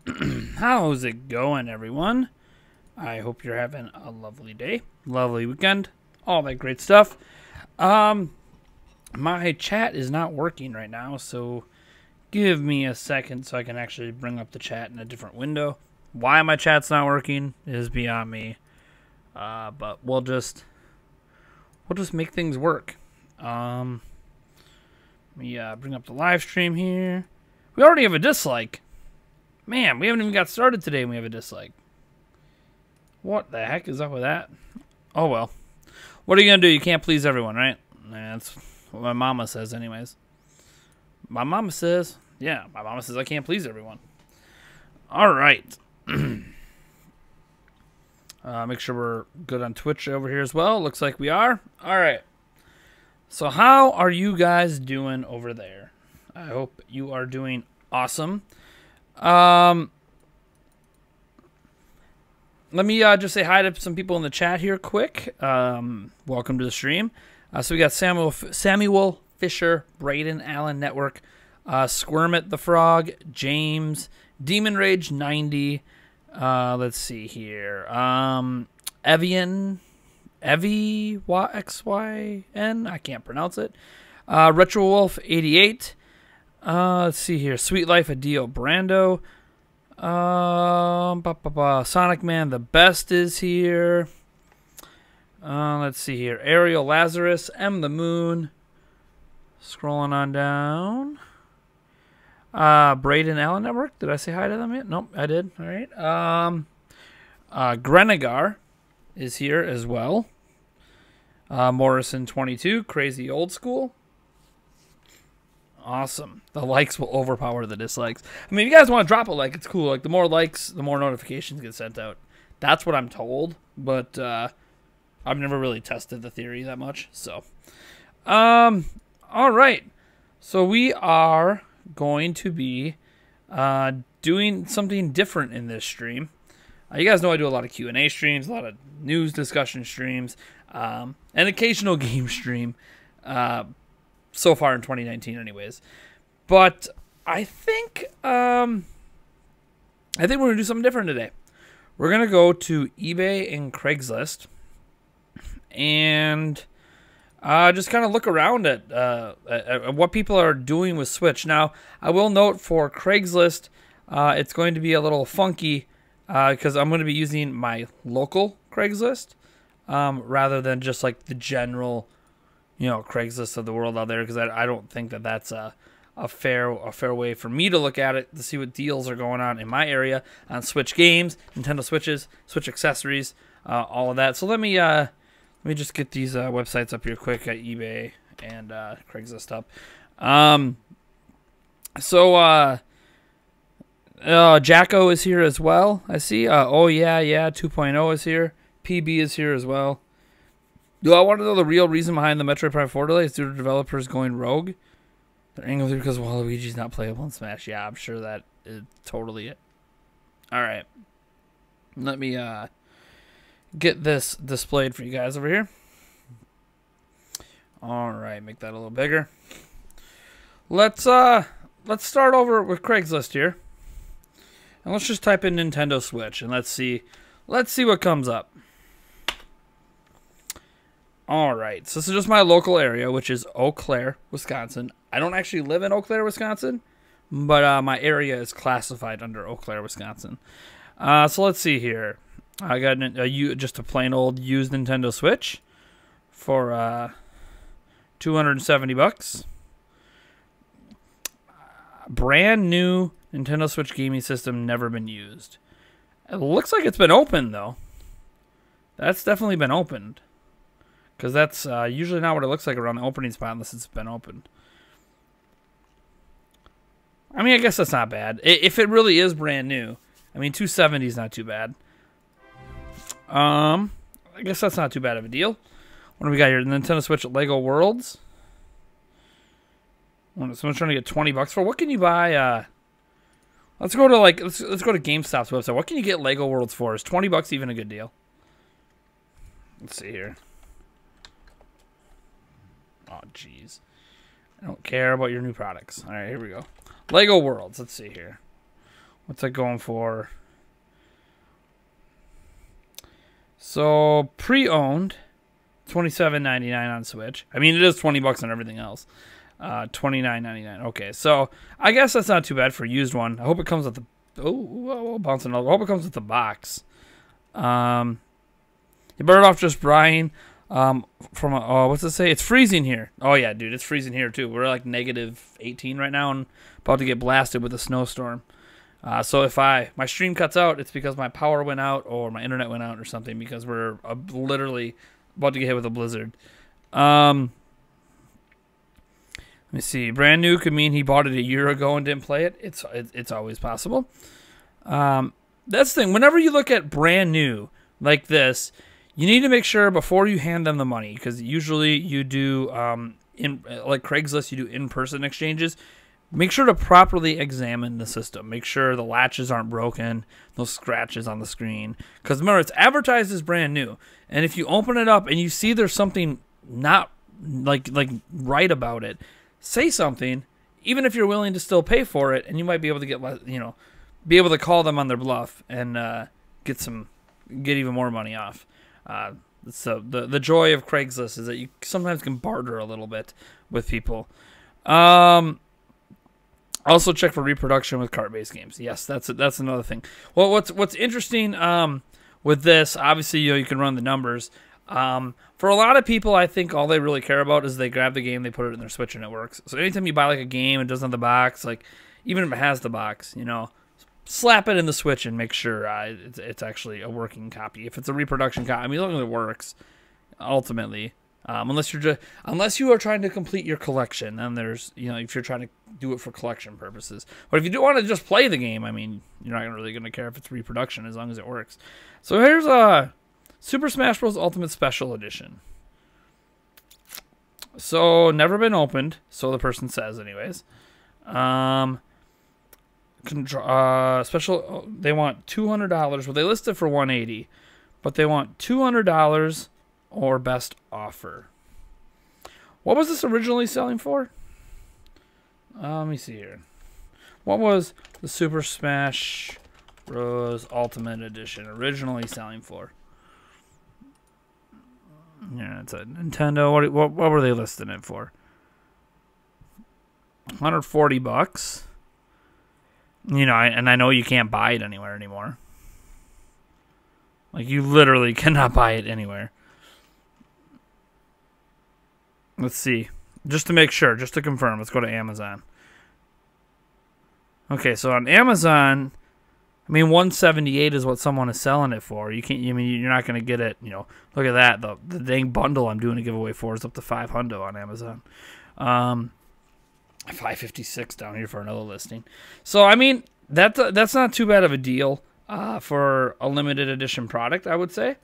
How's it going, everyone? I hope you're having a lovely day, lovely weekend, all that great stuff. My chat is not working right now, so give me a second so I can actually bring up the chat in a different window. Why my chat's not working is beyond me, but we'll just make things work. Let me bring up the live stream here. We already have a dislike. Man, we haven't even got started today and we have a dislike. What the heck is up with that? Oh, well. What are you going to do? You can't please everyone, right? That's what my mama says anyways. My mama says I can't please everyone. All right. Make sure we're good on Twitch over here as well. Looks like we are. All right. So how are you guys doing over there? I hope you are doing awesome. Let me just say hi to some people in the chat here quick. Welcome to the stream. So we got Samuel Fisher, Braden Allen Network, Squirmit the Frog, James, Demon Rage 90. Let's see here. Evian, Evie XYN. I can't pronounce it. Retro Wolf 88. Let's see here. Sweet Life of Dio Brando. Sonic Man the Best is here. Let's see here. Ariel Lazarus, M the Moon. Scrolling on down. Braden Allen Network. Did I say hi to them yet? Nope, I did. All right. Grenegar is here as well. Morrison 22, Crazy Old School. Awesome. The likes will overpower the dislikes. I mean, if you guys want to drop a like, it's cool. Like, the more likes, the more notifications get sent out. That's what I'm told, but I've never really tested the theory that much. So, all right. So we are going to be doing something different in this stream. You guys know I do a lot of Q&A streams, a lot of news discussion streams, an occasional game stream. So far in 2019 anyways. But I think we're going to do something different today. We're going to go to eBay and Craigslist and just kind of look around at what people are doing with Switch. Now, I will note for Craigslist, it's going to be a little funky because I'm going to be using my local Craigslist rather than just like the general Craigslist of the world out there, because I don't think that that's a fair way for me to look at it to see what deals are going on in my area on Switch games, Nintendo Switches, Switch accessories, all of that. So let me just get these websites up here quick at eBay and Craigslist up. Jacko is here as well. I see. Oh yeah, 2.0 is here. PB is here as well. Do I want to know the real reason behind the Metroid Prime 4 delay? Is due to developers going rogue? They're angry because Waluigi's not playable in Smash. Yeah, I'm sure that is totally it. Alright. Let me get this displayed for you guys over here. Alright, make that a little bigger. Let's start over with Craigslist here. And let's just type in Nintendo Switch and let's see what comes up. Alright, so this is just my local area, which is Eau Claire, Wisconsin. I don't actually live in Eau Claire, Wisconsin, but my area is classified under Eau Claire, Wisconsin. So let's see here. I got just a plain old used Nintendo Switch for $270. Brand new Nintendo Switch gaming system, never been used. It looks like it's been opened, though. That's definitely been opened. Because that's usually not what it looks like around the opening spot unless it's been opened. I mean, I guess that's not bad. If it really is brand new, I mean, 270 is not too bad. I guess that's not too bad of a deal. What do we got here? Nintendo Switch Lego Worlds. Someone's trying to get $20 for. What can you buy? Let's go to let's go to GameStop's website. What can you get Lego Worlds for? Is $20 even a good deal? Let's see here. Oh, jeez. I don't care about your new products. All right, here we go. Lego Worlds. Let's see here. What's that going for? So pre-owned, $27.99 on Switch. I mean, it is $20 on everything else. $29.99. Okay, so I guess that's not too bad for a used one. I hope it comes with the bouncing over. I hope it comes with the box. You burned off just Brian. What's it say? It's freezing here. Oh yeah, dude, it's freezing here too. We're like -18 right now and about to get blasted with a snowstorm. So if my stream cuts out, it's because my power went out or my internet went out or something, because we're literally about to get hit with a blizzard. Let me see. Brand new could mean he bought it a year ago and didn't play it. It's always possible. That's the thing. Whenever you look at brand new like this, you need to make sure before you hand them the money, because usually you do like Craigslist, you do in-person exchanges. Make sure to properly examine the system. Make sure the latches aren't broken, no scratches on the screen. Because remember, it's advertised as brand new. And if you open it up and you see there's something not like right about it, say something, even if you're willing to still pay for it, and you might be able to get, be able to call them on their bluff and get even more money off. So the joy of Craigslist is that you sometimes can barter a little bit with people. Also check for reproduction with cart-based games. Yes, that's another thing. Well, what's interesting with this, obviously, you can run the numbers. For a lot of people, I think all they really care about is they grab the game, they put it in their Switch, and it works. So anytime you buy like a game, it doesn't have the box, like even if it has the box, slap it in the Switch and make sure it's actually a working copy. If it's a reproduction copy, I mean, it works ultimately. Unless you are trying to complete your collection, then there's, if you're trying to do it for collection purposes. But if you do want to just play the game, I mean, you're not really going to care if it's reproduction as long as it works. So here's Super Smash Bros. Ultimate Special Edition. So never been opened, so the person says, anyways. Special. They want $200. Well, they listed for $180, but they want $200. Or best offer. What was this originally selling for? Let me see here. What was the Super Smash Bros. Ultimate Edition originally selling for? Yeah, it's a Nintendo. What were they listing it for? $140. And I know you can't buy it anywhere anymore. Like, you literally cannot buy it anywhere. Let's see. Just to make sure, just to confirm, let's go to Amazon. Okay, so on Amazon, I mean, $178 is what someone is selling it for. You can't. I mean, you're not going to get it. Look at that. The dang bundle I'm doing a giveaway for is up to $500 on Amazon. $556 down here for another listing. So I mean, that's not too bad of a deal for a limited edition product, I would say.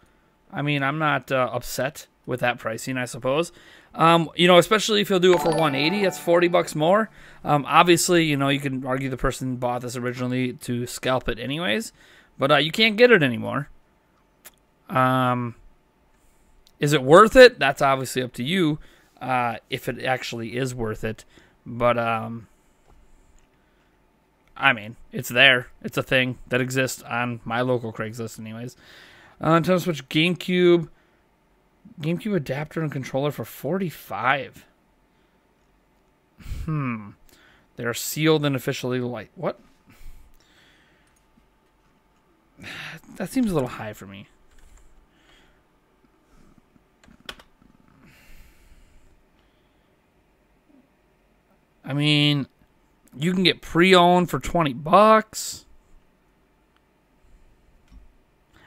I mean, I'm not upset with that pricing, I suppose. Especially if you'll do it for $180, that's $40 more. Obviously, you can argue the person bought this originally to scalp it anyways, but you can't get it anymore. Is it worth it? That's obviously up to you, if it actually is worth it. But, I mean, it's there. It's a thing that exists on my local Craigslist anyways. Nintendo Switch GameCube adapter and controller for $45. They're sealed and officially what? That seems a little high for me. I mean, you can get pre-owned for $20.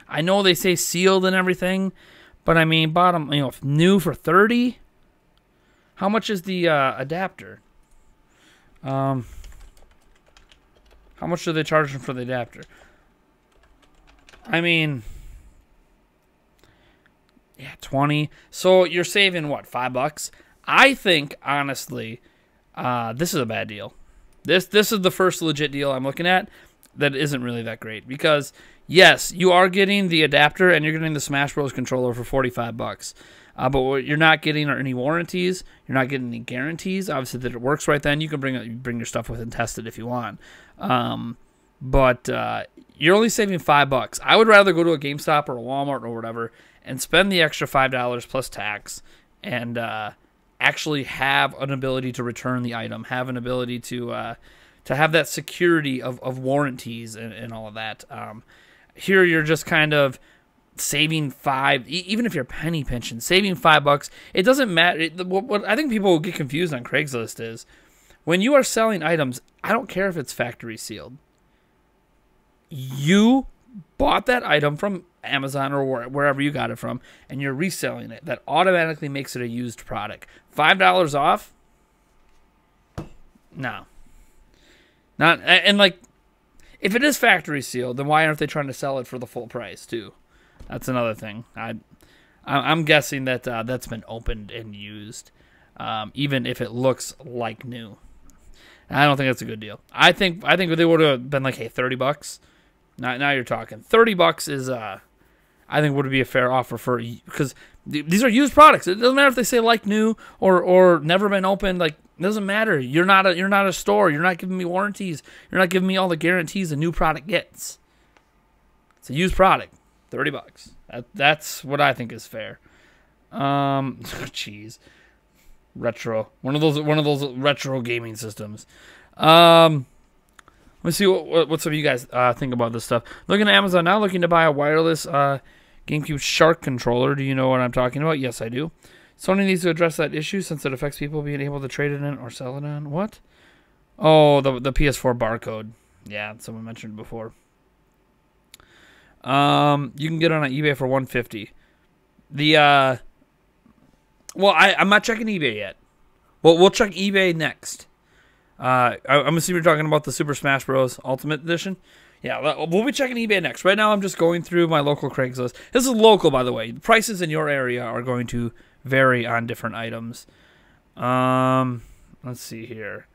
I know they say sealed and everything, but I mean, bottom, new for $30. How much is the adapter? How much do they charge them for the adapter? I mean, yeah, 20. So you're saving what, $5? I think honestly, this is a bad deal. This is the first legit deal I'm looking at that isn't really that great, because yes, you are getting the adapter and you're getting the Smash Bros. Controller for $45. But what you're not getting are any warranties. You're not getting any guarantees. Obviously, that it works right then. You can bring your stuff with and test it if you want. but you're only saving $5. I would rather go to a GameStop or a Walmart or whatever and spend the extra $5 plus tax and actually have an ability to return the item, have an ability to have that security of warranties and all of that. Here you're just kind of saving even if you're penny pinching, saving $5. It doesn't matter. What I think people will get confused on Craigslist is when you are selling items, I don't care if it's factory sealed. You bought that item from Amazon or wherever you got it from, and you're reselling it. That automatically makes it a used product. $5 off? No. Not, and like, if it is factory sealed, then why aren't they trying to sell it for the full price too? That's another thing. I'm guessing that that's been opened and used, even if it looks like new. I don't think that's a good deal. I think they would have been like, hey, $30. Now you're talking. $30 is I think would be a fair offer for, because these are used products. It doesn't matter if they say like new or never been opened. Like, it doesn't matter. You're not a store. You're not giving me warranties. You're not giving me all the guarantees a new product gets. It's a used product. $30. That's what I think is fair. Jeez. Retro. One of those retro gaming systems. Let's see what some of you guys think about this stuff. Looking at Amazon now, looking to buy a wireless GameCube Shark controller. Do you know what I'm talking about? Yes, I do. Sony needs to address that issue since it affects people being able to trade it in or sell it on. What? Oh, the PS4 barcode. Yeah, someone mentioned it before. You can get it on eBay for $150. Well, I'm not checking eBay yet. Well, we'll check eBay next. I'm assuming you're talking about the Super Smash Bros. Ultimate Edition. Yeah, we'll be checking eBay next. Right now, I'm just going through my local Craigslist. This is local, by the way. The prices in your area are going to vary on different items. Let's see here.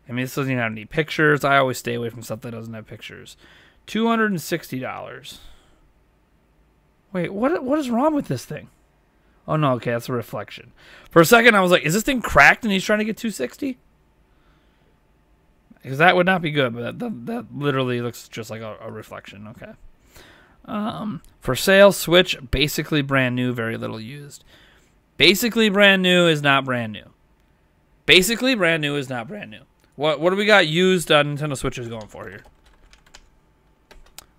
I mean, this doesn't even have any pictures. I always stay away from stuff that doesn't have pictures. $260. Wait, what is wrong with this thing? Oh, no, okay, that's a reflection. For a second, I was like, is this thing cracked and he's trying to get $260? Because that would not be good, but that literally looks just like a reflection. Okay. For sale, Switch, basically brand new, very little used. Basically brand new is not brand new. Basically brand new is not brand new. What do we got used Nintendo Switches going for here?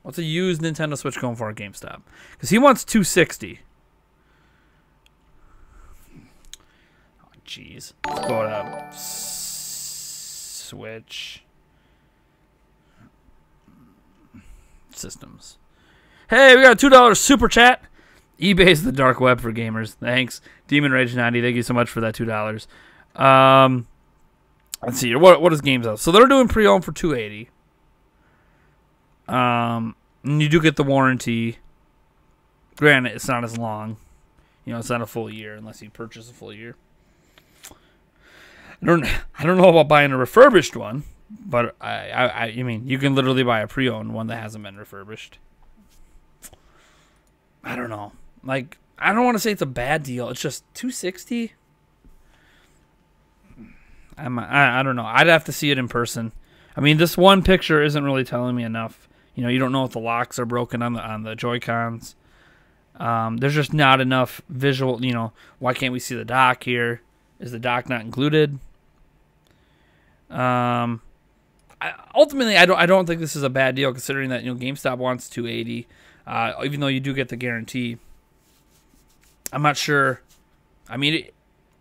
What's a used Nintendo Switch going for at GameStop? Because he wants $260. Oh, jeez. Let's go to Switch Systems. Hey, we got a $2 super chat. eBay's the dark web for gamers. Thanks. Demon Rage 90, thank you so much for that $2. Let's see here. What is GameStop? So they're doing pre-owned for $280. And you do get the warranty. Granted, it's not as long. You know, it's not a full year unless you purchase a full year. I don't know about buying a refurbished one, but I mean, you can literally buy a pre-owned one that hasn't been refurbished. I don't know. Like, I don't want to say it's a bad deal. It's just $260. I don't know. I'd have to see it in person. I mean, this one picture isn't really telling me enough. You know, you don't know if the locks are broken on the Joy-Cons. There's just not enough visual. You know, why can't we see the dock here? Is the dock not included? Ultimately, I don't think this is a bad deal considering that, you know, GameStop wants $280, even though you do get the guarantee. I'm not sure. I mean,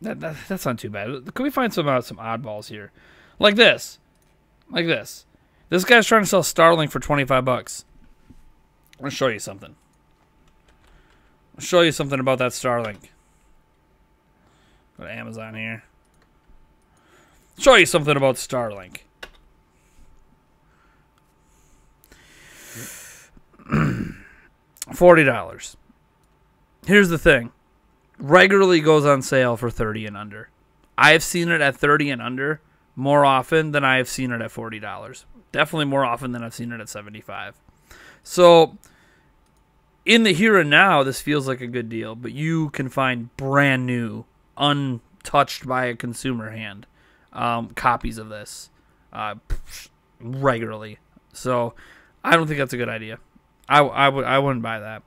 that's not too bad. Could we find some oddballs here, like this? This guy's trying to sell Starlink for $25. I'm gonna show you something. I'll show you something about that Starlink. Go to Amazon here. Show you something about Starlink. $40. Here's the thing. Regularly goes on sale for $30 and under. I have seen it at $30 and under more often than I have seen it at $40. Definitely more often than I've seen it at $75. So in the here and now, this feels like a good deal, but you can find brand new, untouched by a consumer hand, copies of this regularly. So I don't think that's a good idea. I wouldn't buy that.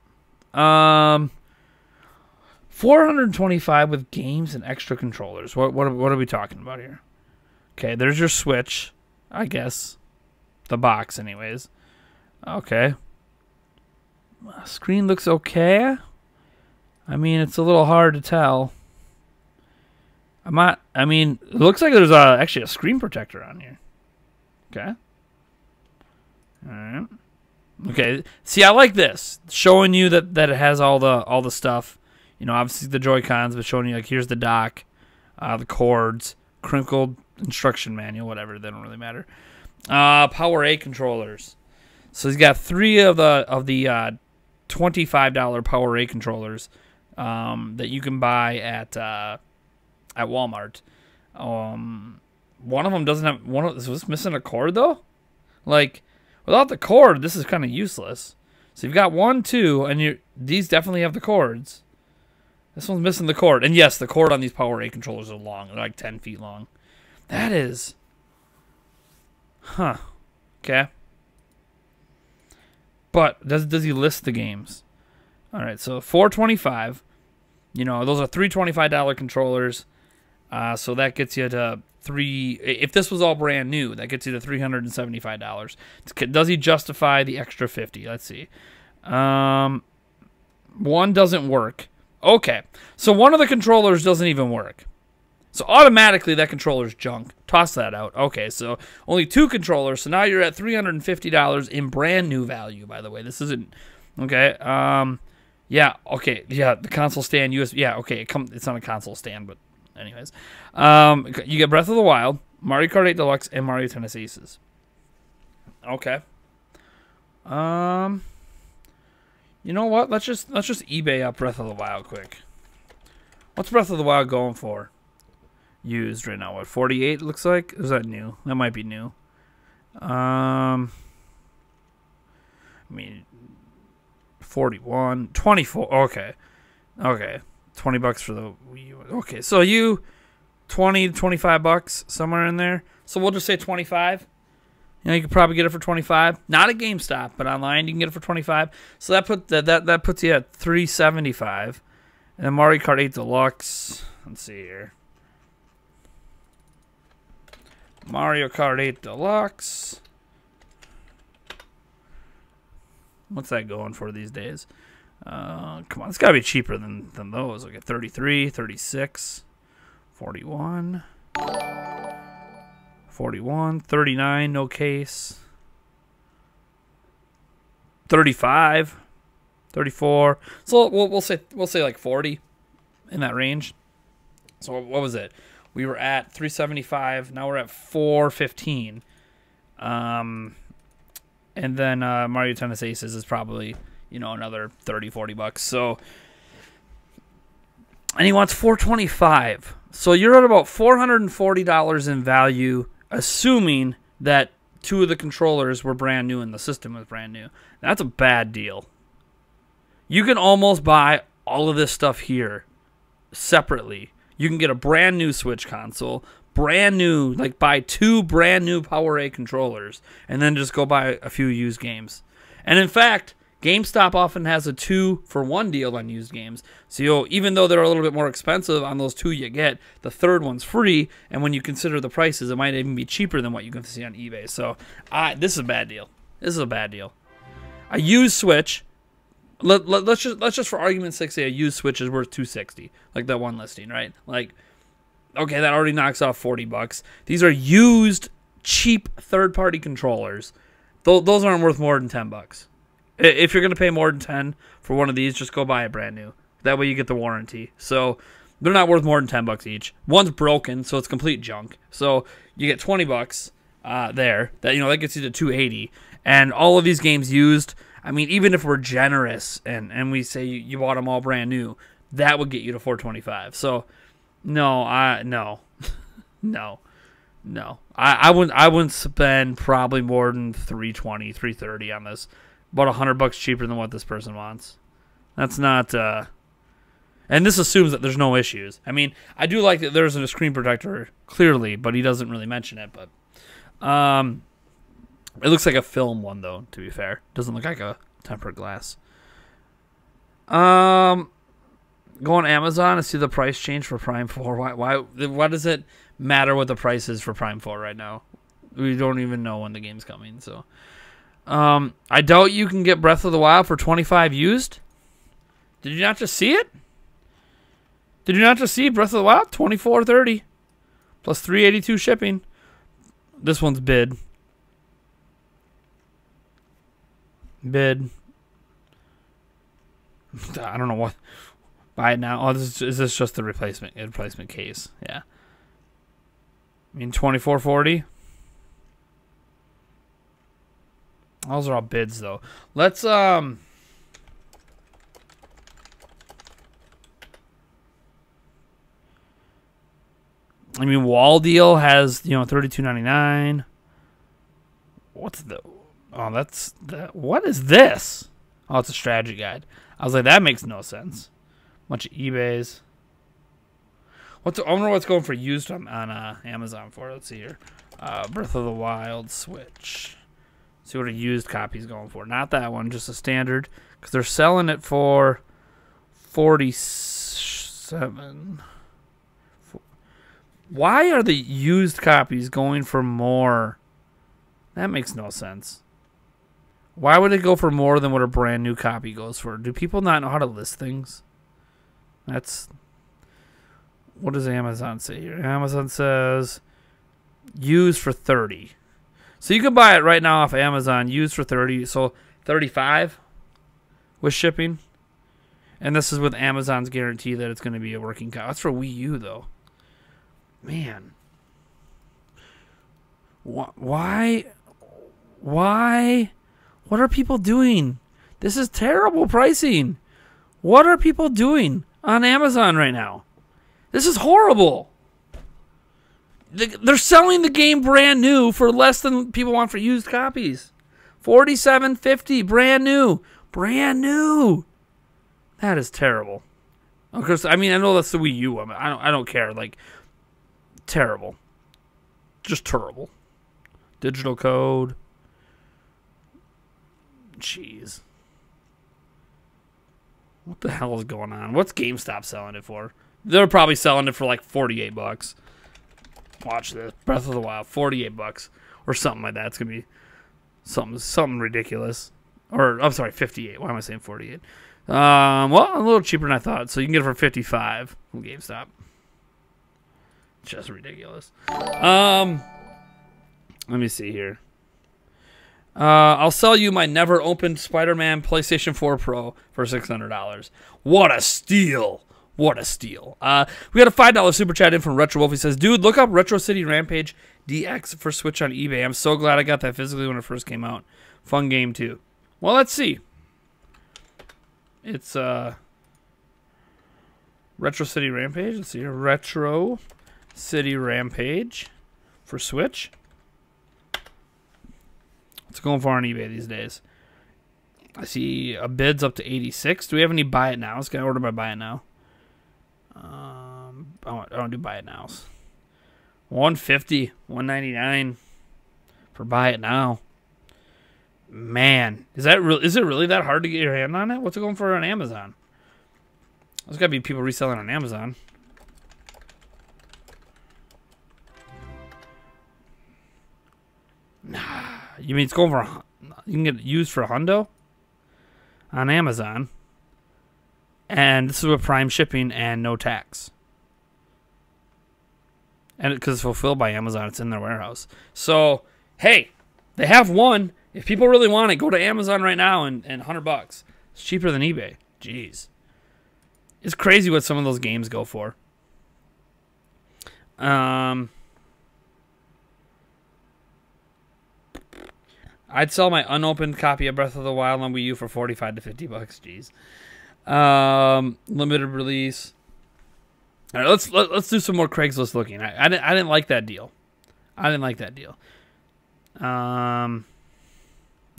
425 with games and extra controllers. What are we talking about here? Okay, there's your Switch, I guess. The box, anyways. Okay. Screen looks okay. I mean, it's a little hard to tell. I mean, it looks like there's actually a screen protector on here. Okay. All right. Okay. See, I like this, showing you that it has all the stuff. You know, obviously the Joy-Cons, but showing you like here's the dock, the cords, crinkled instruction manual, whatever. They don't really matter. Power A controllers. So he's got 3 of the $25 Power A controllers that you can buy at Walmart. One of them doesn't have is this missing a cord though? Like without the cord, this is kind of useless. So you've got 1, 2, and these definitely have the cords. This one's missing the cord, and yes, the cord on these Power A controllers are long. They're like 10 feet long. That is, okay. But does he list the games? All right, so $425. You know, those are 3 $25 controllers. So that gets you to if this was all brand new, that gets you to $375. Does he justify the extra $50? Let's see. One doesn't work. Okay, so one of the controllers doesn't even work. So automatically that controller's junk. Toss that out. Okay, so only 2 controllers. So now you're at $350 in brand new value, by the way. This isn't... Okay, yeah, okay, yeah, the console stand, USB... Yeah, okay, it's not a console stand, but anyways. You get Breath of the Wild, Mario Kart 8 Deluxe, and Mario Tennis Aces. Okay. You know what? Let's just eBay up Breath of the Wild quick. What's Breath of the Wild going for? Used right now. What, 48 looks like? Is that new? That might be new. I mean 41, 24. Okay. Okay. $20 for the Wii U. Okay. So you 20 to $25 somewhere in there. So we'll just say 25. You know, you could probably get it for 25. Not at GameStop, but online you can get it for 25. So that puts you at 375. And then Mario Kart 8 Deluxe. Let's see here. Mario Kart 8 Deluxe. What's that going for these days? Come on, it's got to be cheaper than those. Look at 33, 36, 41. 41, 39, no case. 35, 34. So we'll say like 40 in that range. So what was it? We were at 375. Now we're at 415. And then Mario Tennis Aces is probably, you know, another 30, 40 bucks. So, and he wants 425. So you're at about $440 in value, assuming that 2 of the controllers were brand new and the system was brand new. That's a bad deal. You can almost buy all of this stuff here separately. You can get a brand new Switch console, brand new, like buy 2 brand new Power A controllers, and then just go buy a few used games. And in fact, GameStop often has a 2-for-1 deal on used games. So even though they're a little bit more expensive on those 2 you get, the third one's free. And when you consider the prices, it might even be cheaper than what you can see on eBay. So this is a bad deal. This is a bad deal. A used Switch. Let's just for argument's sake say a used Switch is worth $260, like that one listing, right? Like, okay, that already knocks off $40. These are used, cheap third-party controllers. Those aren't worth more than $10. If you're going to pay more than 10 for one of these, just go buy it brand new. That way you get the warranty. So they're not worth more than $10 each. One's broken, so it's complete junk. So you get $20 there. That gets you to $280. And all of these games used, I mean, even if we're generous and we say you bought them all brand new, that would get you to $425. So no. I wouldn't spend probably more than $320, $330 on this. About $100 cheaper than what this person wants. That's not, and this assumes that there's no issues. I mean, I do like that there's a screen protector clearly, but he doesn't really mention it. But, It looks like a film one, though, to be fair. Doesn't look like a tempered glass. Go on Amazon and see the price change for Prime 4. Why does it matter what the price is for Prime 4 right now? We don't even know when the game's coming, so. I doubt you can get Breath of the Wild for $25 used. Did you not just see it? Did you not just see Breath of the Wild? $24.30 plus $3.82 shipping. This one's bid. Bid. I don't know what. Buy it now. Oh, is this just the replacement case? Yeah. I mean, $24.40. Those are all bids, though. Let's I mean, Wall Deal has, $32.99. What's the? Oh, that's that. What is this? Oh, it's a strategy guide. I was like, that makes no sense. Bunch of eBays. I wonder what's going for used on Amazon for. Let's see here. Breath of the Wild Switch. See what a used copy is going for. Not that one, just a standard. Because they're selling it for $47. Why are the used copies going for more? That makes no sense. Why would it go for more than what a brand new copy goes for? Do people not know how to list things? What does Amazon say here? Amazon says used for $30. So you can buy it right now off Amazon, used for $30. So $35 with shipping. And this is with Amazon's guarantee that it's going to be a working copy. That's for Wii U, though. Man. Why? What are people doing? This is terrible pricing. What are people doing on Amazon right now? This is horrible. They're selling the game brand new for less than people want for used copies. $47.50, brand new. Brand new. That is terrible. Of course, I mean, I know that's the Wii U. I don't care. Like, terrible. Just terrible. Digital code. Jeez. What the hell is going on? What's GameStop selling it for? They're probably selling it for like $48. Watch this. Breath of the Wild, $48 or something like that. It's gonna be something ridiculous. Or I'm sorry, 58. Why am I saying 48? Well, a little cheaper than I thought. So you can get it for 55 from GameStop. Just ridiculous. Let me see here. I'll sell you my never opened Spider-Man PlayStation 4 Pro for $600. What a steal. What a steal. We got a $5 super chat in from Retro Wolf. He says, dude, look up Retro City Rampage DX for Switch on eBay. I'm so glad I got that physically when it first came out. Fun game, too. Well, let's see. It's Retro City Rampage. Let's see here. Retro City Rampage for Switch. What's going for on eBay these days? I see a bid's up to 86. Do we have any buy it nows? Can I order my buy it now? I don't do buy it nows. 150, 199 for buy it now. Man, is it really that hard to get your hand on it? What's it going for on Amazon? There's got to be people reselling on Amazon. Nah, you mean it's going for? You can get it used for a hundo on Amazon, and this is with Prime shipping and no tax. And because it's fulfilled by Amazon, it's in their warehouse. So, hey, they have one. If people really want it, go to Amazon right now and $100. It's cheaper than eBay. Jeez. It's crazy what some of those games go for. I'd sell my unopened copy of Breath of the Wild on Wii U for $45 to $50. Jeez. Limited release. All right, let's do some more Craigslist looking. I didn't like that deal. I didn't like that deal.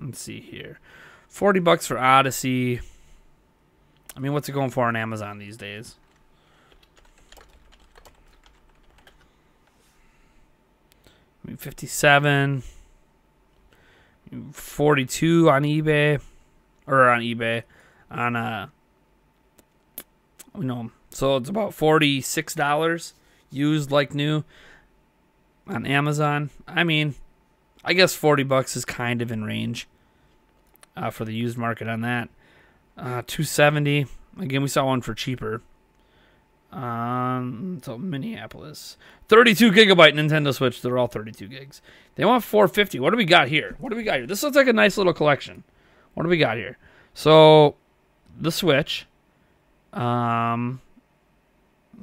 Let's see here. $40 for Odyssey. I mean, what's it going for on Amazon these days? I mean, 57. 42 on eBay, or on eBay, on so it's about $46 used like new on Amazon. I mean, I guess $40 is kind of in range for the used market on that. $270. Again, we saw one for cheaper. So Minneapolis, 32 gigabyte Nintendo Switch. They're all 32 gigs. They want $450. What do we got here? This looks like a nice little collection. What do we got here? So the Switch.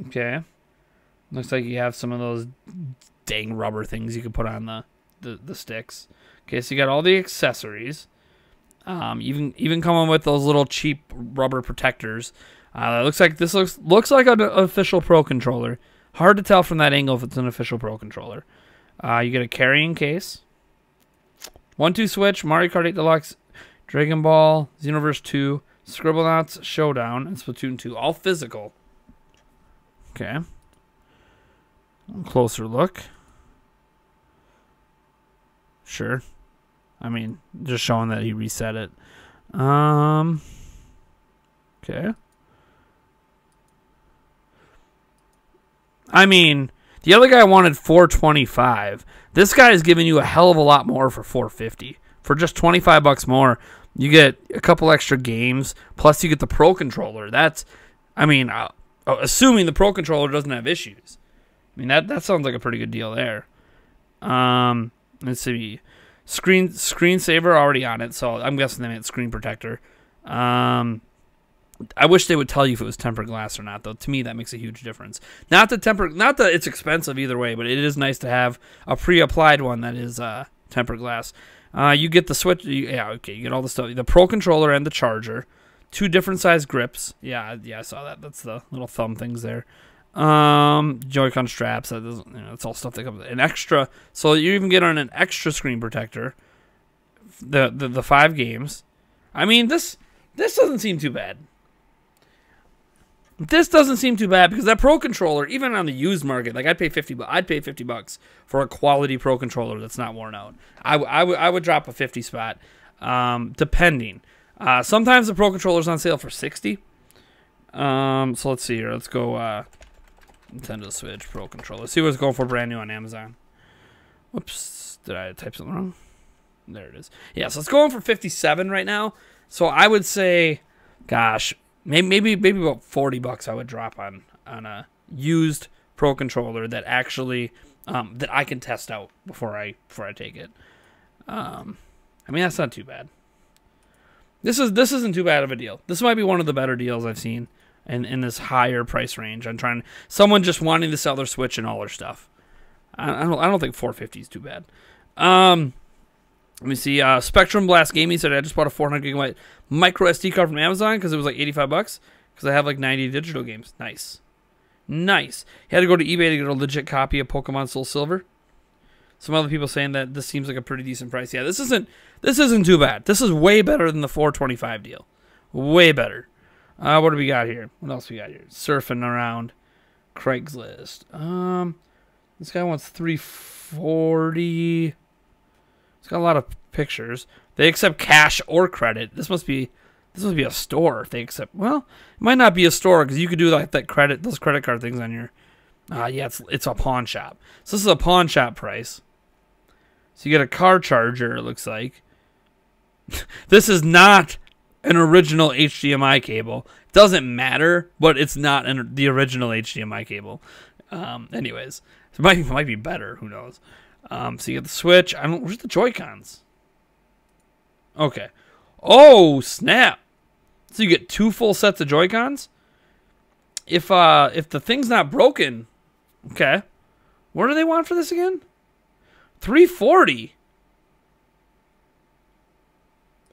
Okay. Looks like you have some of those dang rubber things you can put on the sticks. Okay, so you got all the accessories. Even coming with those little cheap rubber protectors. Looks like an official Pro controller. Hard to tell from that angle if it's an official Pro controller. You get a carrying case. 1-2 Switch, Mario Kart 8 Deluxe, Dragon Ball, Xenoverse 2, Scribblenauts Showdown, and Splatoon 2. All physical. Okay. Closer look. Sure. I mean, just showing that he reset it. Okay. I mean, the other guy wanted $425. This guy is giving you a hell of a lot more for $450. For just $25 more, you get a couple extra games, plus you get the Pro controller. That's, I mean, assuming the Pro controller doesn't have issues. I mean, that sounds like a pretty good deal there. Let's see. Screensaver already on it, so I'm guessing they meant screen protector. I wish they would tell you if it was tempered glass or not, though. To me, that makes a huge difference. Not that it's expensive either way, but it is nice to have a pre-applied one that is tempered glass. You get the Switch. You get all the stuff. The Pro controller and the charger. 2 different size grips. Yeah, I saw that. That's the little thumb things there. Joy-Con straps. That's all stuff that comes with an extra. So you even get on an extra screen protector. The 5 games. I mean, this doesn't seem too bad. This doesn't seem too bad because that Pro controller, even on the used market, like I'd pay $50 for a quality Pro controller that's not worn out. I would drop a 50 spot, depending. Sometimes the Pro controller's on sale for $60. So let's see here. Let's go Nintendo Switch Pro controller. Let's see what it's going for brand new on Amazon. Whoops, did I type something wrong? There it is. Yeah, so it's going for $57 right now. So I would say, gosh. Maybe about $40 I would drop on a used Pro controller that actually that I can test out before I take it. I mean, that's not too bad. This isn't too bad of a deal. This might be one of the better deals I've seen in this higher price range. I'm trying someone just wanting to sell their Switch and all their stuff. I don't think $450 is too bad. Let me see. Spectrum Blast Gaming said I just bought a 400 gigabyte micro SD card from Amazon because it was like $85 because I have like 90 digital games. Nice. He had to go to eBay to get a legit copy of Pokemon Soul Silver. Some other people saying that this seems like a pretty decent price. Yeah, this isn't too bad. This is way better than the $425 deal. Way better. What do we got here? What else we got here? Surfing around Craigslist. This guy wants $340. It's got a lot of pictures. They accept cash or credit. This must be a store if they accept. Well, it might not be a store because you could do like those credit card things on your. Yeah, it's a pawn shop. So this is a pawn shop price. So you get a car charger. It looks like. This is not an original HDMI cable. Doesn't matter, but it's not the original HDMI cable. Anyways, it might be better. Who knows? So you get the Switch. Where's the Joy-Cons? Okay. Oh, snap. So you get 2 full sets of Joy-Cons? If the thing's not broken, okay. What do they want for this again? $340.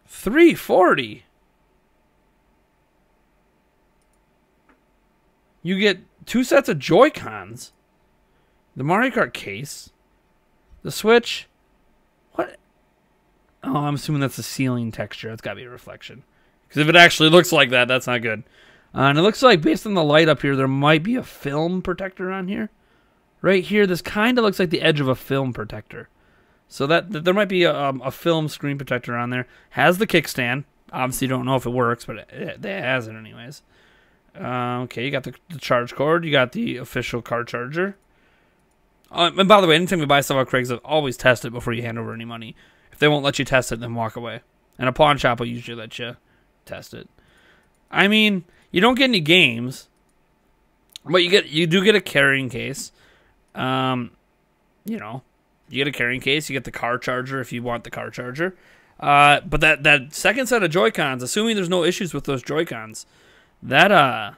$340. You get 2 sets of Joy-Cons. The Mario Kart case. The Switch. What? Oh, I'm assuming that's a ceiling texture. That's got to be a reflection. Because if it actually looks like that, that's not good. And it looks like, based on the light up here, there might be a film protector on here. Right here, this kind of looks like the edge of a film protector. So that there might be a film screen protector on there. Has the kickstand. Obviously, don't know if it works, but it has it anyways. Okay, you got the charge cord. You got the official car charger. And by the way, anytime you buy stuff on Craigslist, always test it before you hand over any money. If they won't let you test it, then walk away. And a pawn shop will usually let you test it. I mean, you don't get any games, but you do get a carrying case. You know, you get a carrying case. You get the car charger if you want the car charger. But that second set of Joy-Cons, assuming there's no issues with those Joy-Cons, I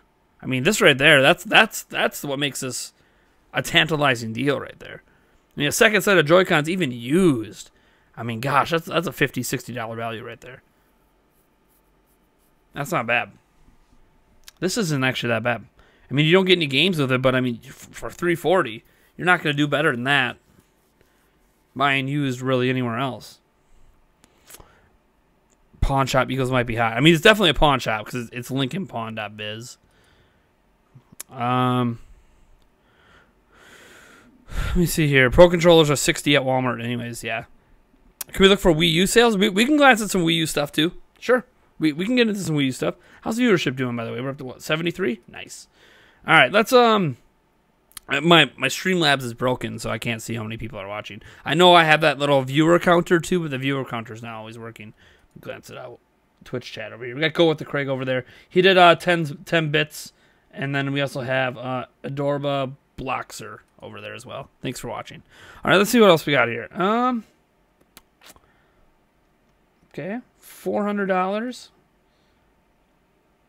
mean, this right there, that's what makes this a tantalizing deal right there. I mean, a second set of Joy-Cons, even used. I mean, gosh, that's a $50, $60 value right there. That's not bad. This isn't actually that bad. I mean, you don't get any games with it, but I mean, for $340, you're not going to do better than that buying used really anywhere else. Pawn shop equals might be high. I mean, it's definitely a pawn shop because it's LincolnPawn.biz. Let me see here. Pro controllers are $60 at Walmart anyways, yeah. Can we look for Wii U sales? We can glance at some Wii U stuff too. Sure. We can get into some Wii U stuff. How's viewership doing, by the way? We're up to what, 73? Nice. All right, let's my Streamlabs is broken, so I can't see how many people are watching. I know I have that little viewer counter too, but the viewer counter's not always working. Glance it out. Twitch chat over here. We got Go With The Craig over there. He did 10 bits, and then we also have Adorba Bloxer over there as well. Thanks for watching. All right, let's see what else we got here. Okay, $400.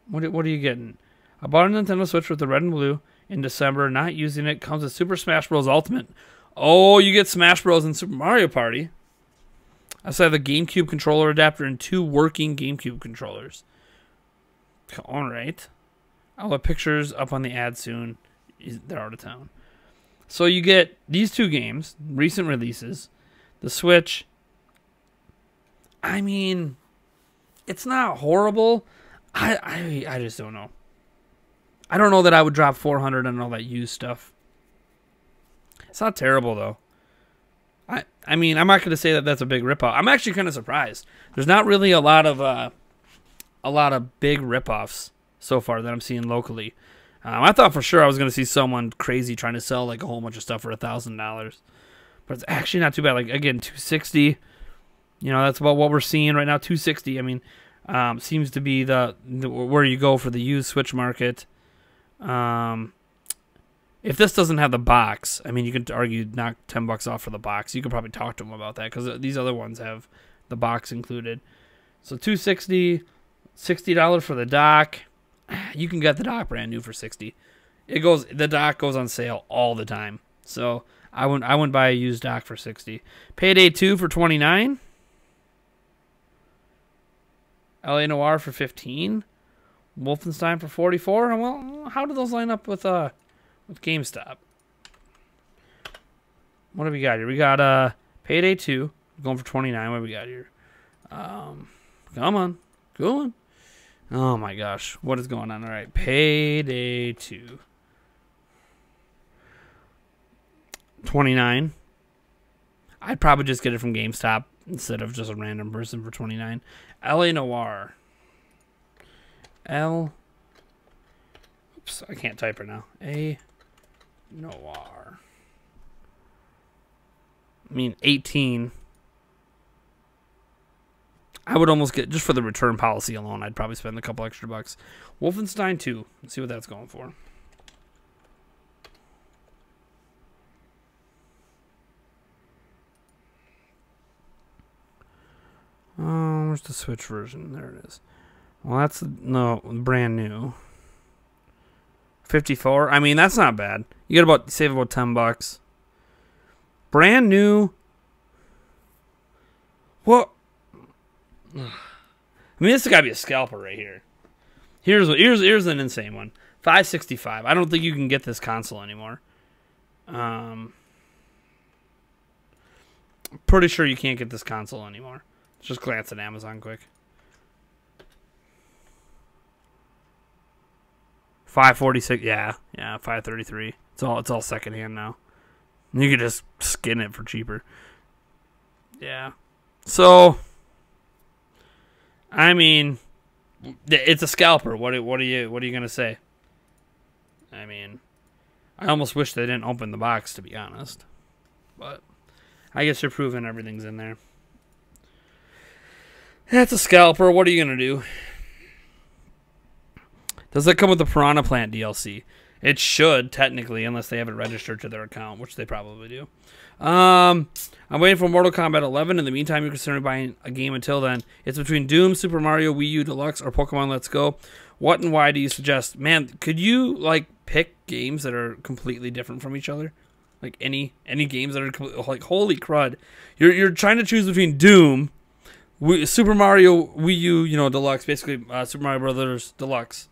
What are you getting? I bought a Nintendo Switch with the red and blue in December. Not using it. Comes with Super Smash Bros. Ultimate. Oh, you get Smash Bros. And Super Mario Party. I also have the GameCube controller adapter and 2 working GameCube controllers. All right. I'll have pictures up on the ad soon. They're out of town. So you get these 2 games, recent releases. The Switch. I mean, it's not horrible. I just don't know. I don't know that I would drop $400 on all that used stuff. It's not terrible though. I mean, I'm not going to say that that's a big ripoff. I'm actually kind of surprised. There's not really a lot of big ripoffs so far that I'm seeing locally. I thought for sure I was going to see someone crazy trying to sell like a whole bunch of stuff for $1,000, but it's actually not too bad. Like again, $260. You know, that's about what we're seeing right now. $260. I mean, seems to be the where you go for the used Switch market. If this doesn't have the box, I mean, you could argue knock $10 off for the box. You could probably talk to them about that because these other ones have the box included. So $260, $60 for the dock. You can get the dock brand new for $60. The dock goes on sale all the time. So I wouldn't buy a used dock for $60. Payday 2 for $29. LA Noire for $15. Wolfenstein for $44. Well, how do those line up with GameStop? What do we got here? We got Payday 2 going for $29. What do we got here? Come on. Go on. Oh my gosh. What is going on? All right. Payday 2. $29. I'd probably just get it from GameStop instead of just a random person for $29. LA Noire. Oops, I can't type right now. A Noir. I mean, 18. I would almost get, just for the return policy alone, I'd probably spend a couple extra bucks. Wolfenstein 2. Let's see what that's going for. Oh, where's the Switch version? There it is. Well, that's no brand new. 54. I mean, that's not bad. You get save about $10. Brand new. What? I mean, this has got to be a scalper right here. Here's an insane one. $565. I don't think you can get this console anymore. Pretty sure you can't get this console anymore. Just glance at Amazon quick. $546. Yeah, $533. It's all secondhand now. You could just skin it for cheaper. Yeah. So, I mean, it's a scalper. What are you gonna say? I mean, I almost wish they didn't open the box, to be honest. But I guess you're proving everything's in there. That's a scalper. What are you gonna do? Does that come with the Piranha Plant DLC? It should, technically, unless they have it registered to their account, which they probably do. I'm waiting for Mortal Kombat 11. In the meantime, you're considering buying a game until then. It's between Doom, Super Mario, Wii U Deluxe, or Pokemon Let's Go. What and why do you suggest? Man, could you, like, pick games that are completely different from each other? Like, any games that are, like, holy crud. You're trying to choose between Doom, Super Mario, Wii U, Deluxe, basically Super Mario Brothers Deluxe,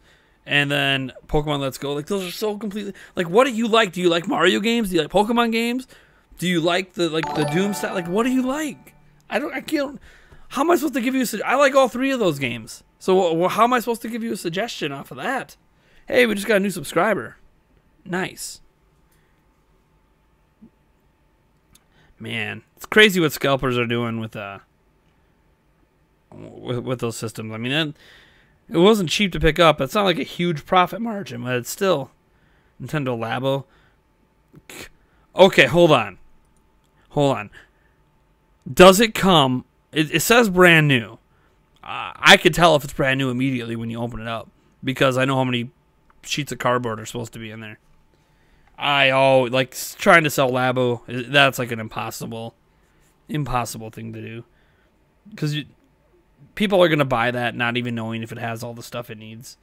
and then Pokemon Let's Go. Like, those are so completely... Like, what do you like? Do you like Mario games? Do you like Pokemon games? Do you like the Doom style? Like, what do you like? I can't... How am I supposed to give you a... I like all three of those games. So how am I supposed to give you a suggestion off of that? Hey, we just got a new subscriber. Nice. Man, it's crazy what scalpers are doing with those systems. I mean, it wasn't cheap to pick up. It's not like a huge profit margin, but it's still Nintendo Labo. Okay, hold on. Does it come... It says brand new. I could tell if it's brand new immediately when you open it up, because I know how many sheets of cardboard are supposed to be in there. Like, trying to sell Labo, that's like an impossible thing to do. Because people are going to buy that not even knowing if it has all the stuff it needs.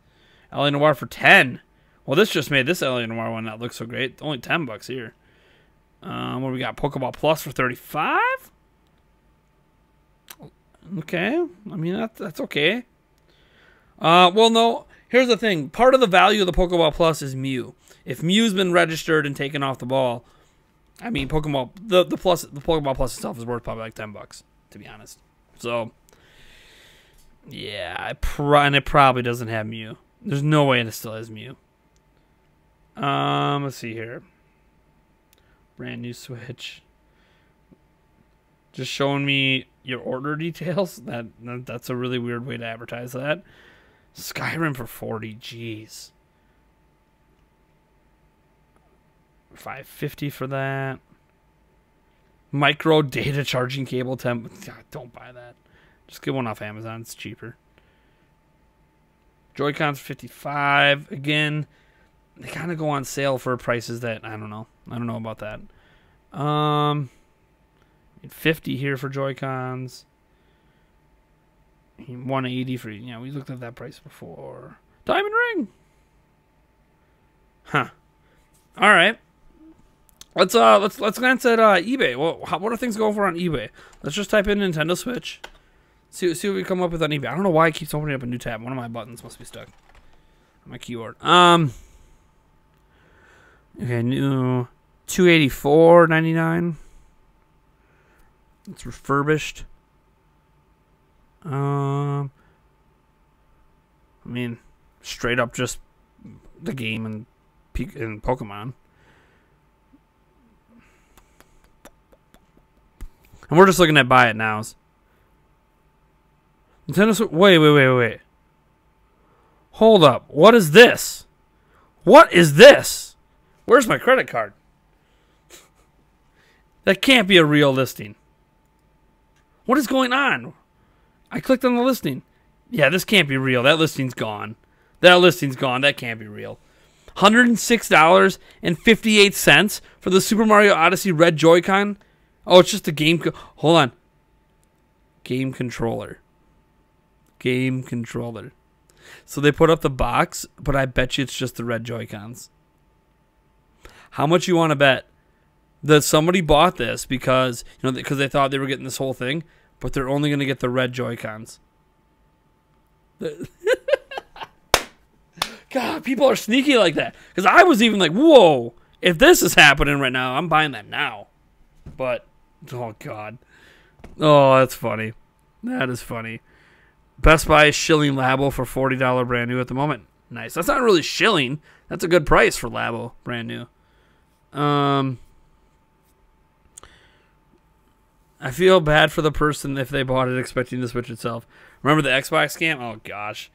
LA Noire for 10. Well, this just made this LA Noire one not look so great. Only $10 here. What do we got? Pokeball Plus for 35? Okay. I mean, that's okay. Well, no. Here's the thing. Part of the value of the Pokeball Plus is Mew. If Mew's been registered and taken off the ball, I mean, the Pokeball Plus itself is worth probably like $10, to be honest. So, yeah, and it probably doesn't have Mew. There's no way it still has Mew. Let's see here. Brand new Switch. Just showing me your order details. That's a really weird way to advertise that. Skyrim for 40. Jeez. $550 for that. Micro data charging cable 10. God, don't buy that. Just get one off Amazon. It's cheaper. Joy-Cons for 55. Again, they kind of go on sale for prices that I don't know. I don't know about that. 50 here for Joy-Cons. 180 for, we looked at that price before. Diamond ring. Huh. All right. Let's glance at eBay. What are things going for on eBay? Let's just type in Nintendo Switch. See what we come up with on eBay. I don't know why it keeps opening up a new tab. One of my buttons must be stuck on my keyboard. Okay, new $284.99. It's refurbished. I mean, straight up just the game and Pokemon. And we're just looking at buy it nows. Nintendo Switch. Wait. Hold up. What is this? What is this? Where's my credit card? That can't be a real listing. What is going on? I clicked on the listing. Yeah, this can't be real. That listing's gone. That can't be real. $106.58 for the Super Mario Odyssey Red Joy-Con. Oh, it's just a game. Hold on. Game controller. So they put up the box, but I bet you it's just the red Joy-Cons. How much you want to bet that somebody bought this because they thought they were getting this whole thing, but they're only going to get the red Joy-Cons? God, people are sneaky like that. Because I was even like, whoa, if this is happening right now, I'm buying that now. But, oh, God. Oh, that's funny. That is funny. Best Buy is shilling Labo for $40 brand new at the moment. Nice. That's not really shilling. That's a good price for Labo brand new. I feel bad for the person if they bought it expecting the Switch itself. Remember the Xbox scam? Oh gosh.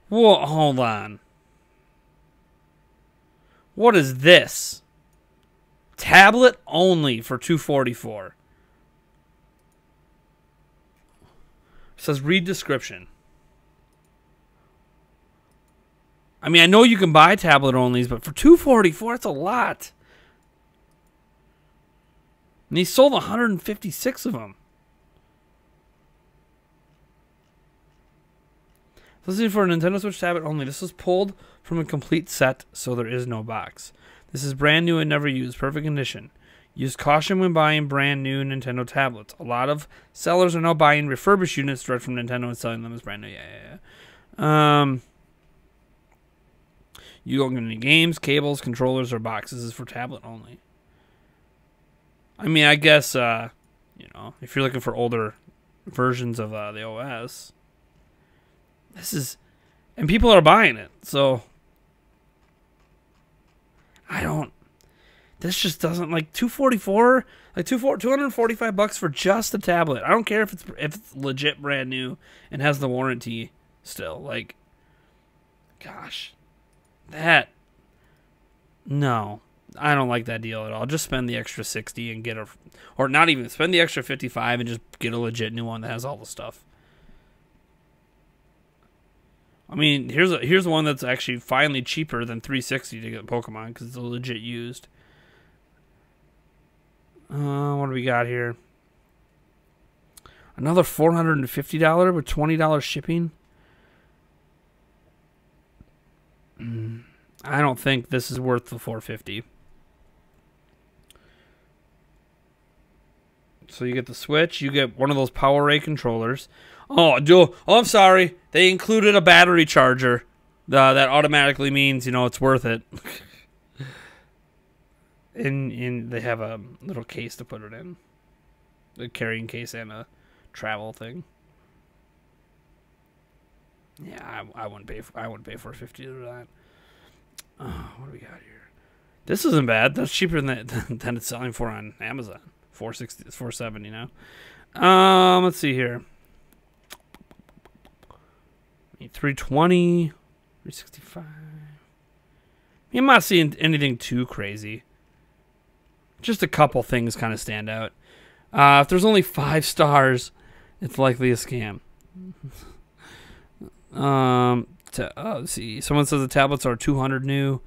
Whoa, hold on. What is this? Tablet only for $244. It says read description. I mean, I know you can buy tablet onlys, but for $244, it's a lot. And he sold 156 of them. This is for a Nintendo Switch tablet only. This was pulled from a complete set, so there is no box. This is brand new and never used. Perfect condition. Use caution when buying brand new Nintendo tablets. A lot of sellers are now buying refurbished units direct from Nintendo and selling them as brand new. Yeah. You don't get any games, cables, controllers, or boxes. This is for tablet only. I mean, I guess, you know, if you're looking for older versions of the OS, this is, and people are buying it, so I don't, this just doesn't, like, $244, like $245 for just a tablet. I don't care if it's legit brand new and has the warranty still. Like, gosh, no. I don't like that deal at all. Just spend the extra $60 and get a, or not even, spend the extra $55 and just get a legit new one that has all the stuff. I mean, here's one that's actually finally cheaper than $360 to get Pokemon because it's a legit used. What do we got here? Another $450 with $20 shipping. I don't think this is worth the $450. So you get the Switch, you get one of those Power controllers. Oh, I'm sorry. They included a battery charger. That automatically means, you know, it's worth it. And they have a little case to put it in. A carrying case and a travel thing. Yeah, I wouldn't pay $450 for that. What do we got here? This isn't bad. That's cheaper than it's selling for on Amazon. $460, $470 now. Let's see here. 320, 365. I'm not seeing anything too crazy. Just a couple things kind of stand out. If there's only 5 stars, it's likely a scam. Let's see. Someone says the tablets are $200 new.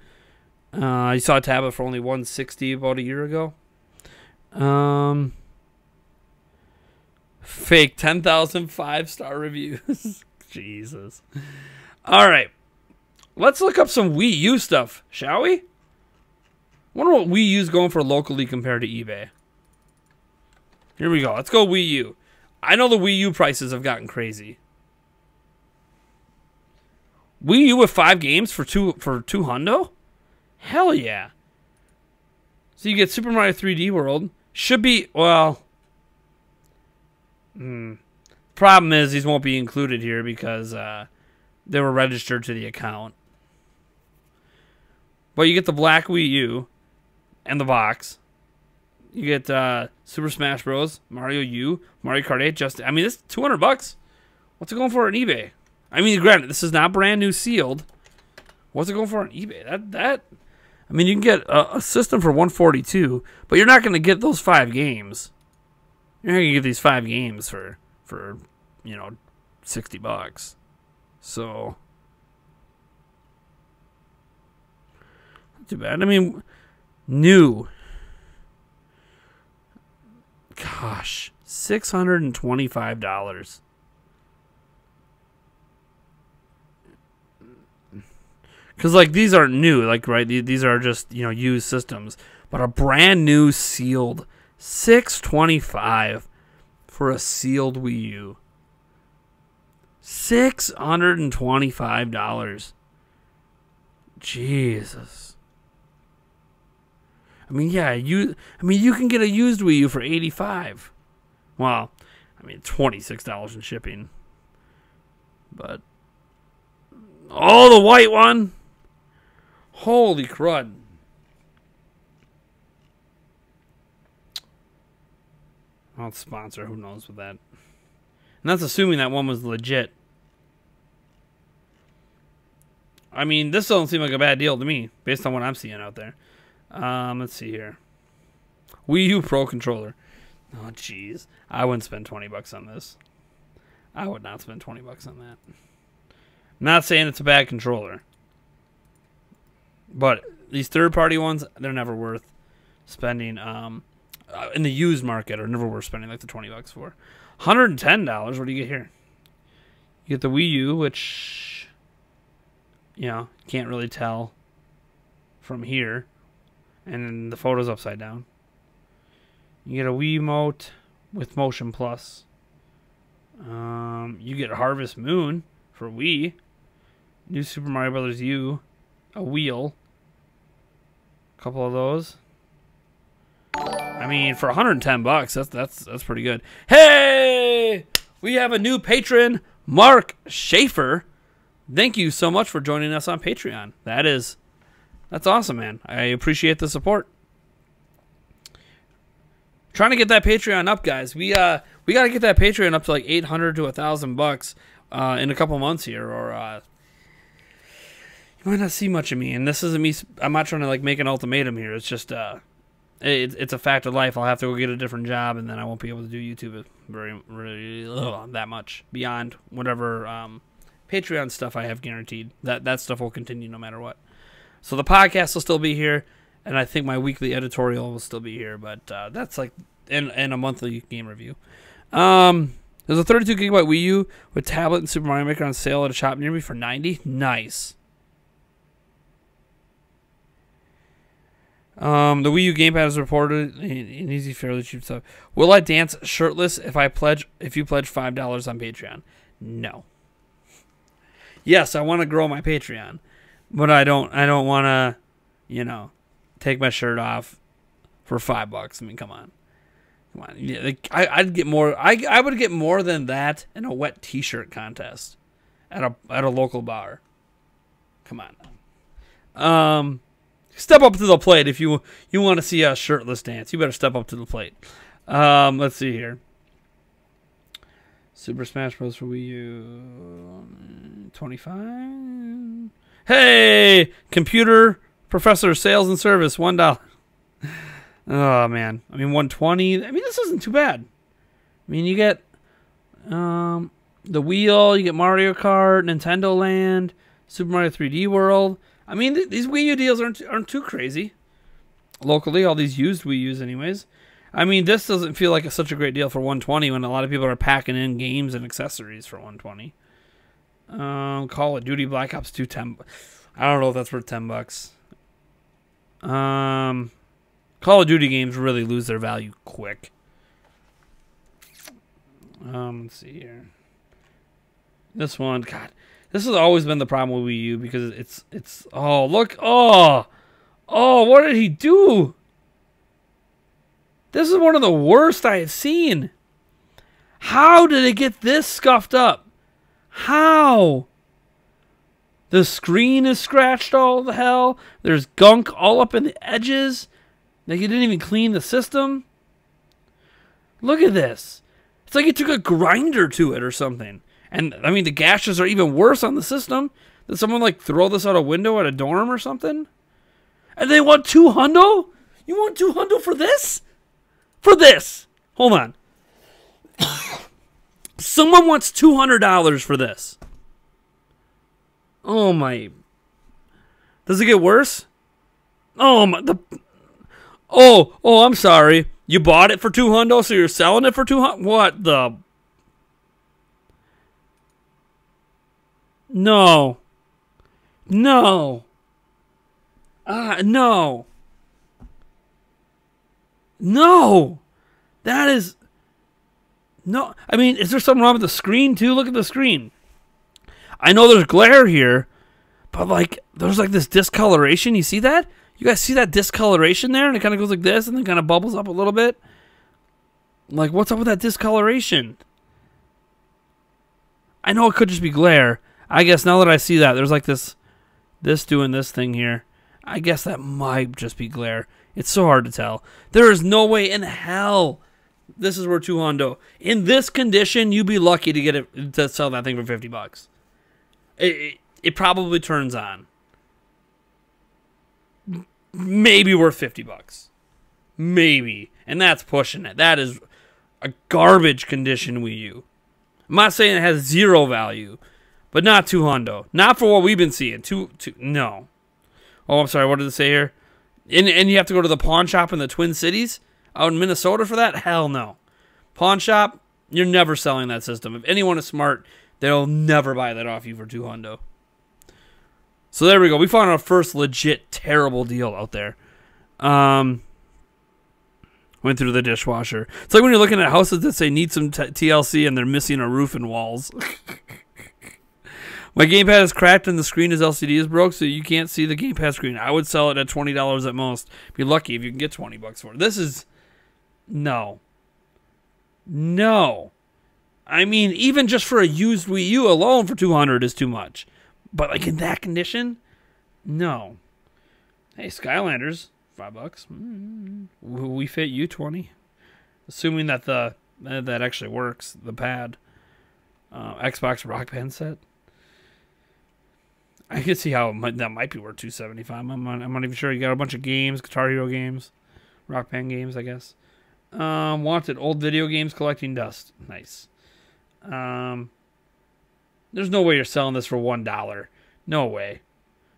You saw a tablet for only $160 about a year ago. Fake 10,000 5-star reviews. Jesus. All right. Let's look up some Wii U stuff, shall we? Wonder what Wii U's going for locally compared to eBay. Here we go. Let's go Wii U. I know the Wii U prices have gotten crazy. Wii U with 5 games for two hundo? Hell yeah. So you get Super Mario 3D World. Should be, well, problem is these won't be included here because they were registered to the account. But you get the black Wii U and the box. You get Super Smash Bros, Mario U, Mario Kart 8. I mean, this is $200. What's it going for on eBay? I mean, granted, this is not brand new sealed. What's it going for on eBay? I mean, you can get a system for $142, but you're not going to get those 5 games. You're not going to get these 5 games for you know, $60. So, not too bad. I mean, new. Gosh, $625. Because, like, these aren't new, like, right? These are just, you know, used systems. But a brand new sealed $625 for a sealed Wii U. $625. Jesus. I mean, yeah, you can get a used Wii U for $85. Well, I mean, $26 in shipping. But, oh, the white one. Holy crud. Well, it's sponsor. Who knows with that? And that's assuming that one was legit. I mean, this doesn't seem like a bad deal to me, based on what I'm seeing out there. Let's see here. Wii U Pro Controller. Oh, jeez. I wouldn't spend $20 on this. I would not spend $20 on that. I'm not saying it's a bad controller. But these third-party ones, they're never worth spending. In the used market, are never worth spending like the $20 for. $110. What do you get here? You get the Wii U, which, you know, can't really tell from here. And then the photo's upside down. You get a Wiimote with Motion Plus. You get Harvest Moon for Wii. New Super Mario Bros. U. A wheel. A couple of those. I mean, for $110, that's pretty good. Hey! We have a new patron, Mark Schaefer. Thank you so much for joining us on Patreon. That's awesome, man. I appreciate the support. Trying to get that Patreon up, guys. We got to get that Patreon up to like $800 to $1,000 in a couple months here, or you might not see much of me. And this isn't me. I'm not trying to like make an ultimatum here. It's just it's a fact of life. I'll have to go get a different job, and then I won't be able to do YouTube really that much beyond whatever Patreon stuff I have guaranteed. That stuff will continue no matter what. So the podcast will still be here, and I think my weekly editorial will still be here. But that's like in a monthly game review. There's a 32 gigabyte Wii U with tablet and Super Mario Maker on sale at a shop near me for $90. Nice. The Wii U gamepad is reported in easy, fairly cheap stuff. Will I dance shirtless if you pledge $5 on Patreon? No. Yes, I want to grow my Patreon, but I don't want to, you know, take my shirt off for $5. I mean, come on. Yeah, like, I'd get more. I would get more than that in a wet T-shirt contest at a local bar. Come on. Step up to the plate if you want to see a shirtless dance. You better step up to the plate. Let's see here. Super Smash Bros. For Wii U. 25. Hey! Computer Professor Sales and Service, $1. Oh, man. I mean, 120. I mean, this isn't too bad. I mean, you get the wheel, you get Mario Kart, Nintendo Land, Super Mario 3D World. I mean, these Wii U deals aren't too crazy. Locally, all these used Wii U's anyways. I mean, this doesn't feel like such a great deal for $120 when a lot of people are packing in games and accessories for $120. Call of Duty Black Ops 2, $10. I don't know if that's worth $10. Call of Duty games really lose their value quick. Let's see here. This one, God, this has always been the problem with Wii U because it's oh, look, oh, what did he do? This is one of the worst I have seen. How did it get this scuffed up? How? The screen is scratched all the hell. There's gunk all up in the edges. Like you didn't even clean the system. Look at this. It's like you took a grinder to it or something. And, I mean, the gashes are even worse on the system. Did someone, like, throw this out a window at a dorm or something? And they want $200? You want $200 for this? For this. Hold on. Someone wants $200 for this. Oh, my. Does it get worse? Oh, my. Oh, I'm sorry. You bought it for $200, so you're selling it for $200? What the... No. No. No. No. That is... No. I mean, is there something wrong with the screen, too? Look at the screen. I know there's glare here, but, like, there's, like, this discoloration. You see that? You guys see that discoloration there? And it kind of goes like this and then kind of bubbles up a little bit. Like, what's up with that discoloration? I know it could just be glare. I guess now that I see that, there's like this doing this thing here. I guess that might just be glare. It's so hard to tell. There is no way in hell This is worth $200. In this condition, you'd be lucky to get it to sell that thing for $50. It probably turns on. Maybe worth $50. Maybe. And that's pushing it. That is a garbage condition Wii U. I'm not saying it has zero value, but not $200. Not for what we've been seeing. No. Oh, I'm sorry. What did it say here? And you have to go to the pawn shop in the Twin Cities out in Minnesota for that? Hell no. Pawn shop, you're never selling that system. If anyone is smart, they'll never buy that off you for $200. So there we go. We found our first legit terrible deal out there. Went through the dishwasher. It's like when you're looking at houses that say need some TLC and they're missing a roof and walls. My gamepad is cracked and the screen is LCD is broke, so you can't see the gamepad screen. I would sell it at $20 at most. Be lucky if you can get $20 for it. This is no. I mean, even just for a used Wii U alone for $200 is too much. But like in that condition, no. Hey, Skylanders, $5. We fit you 20, assuming that that actually works. The pad, Xbox Rock Band set. I can see how that might be worth $275. I'm not even sure. You got a bunch of games, Guitar Hero games, Rock Band games, I guess. Wanted old video games collecting dust. Nice. There's no way you're selling this for $1. No way.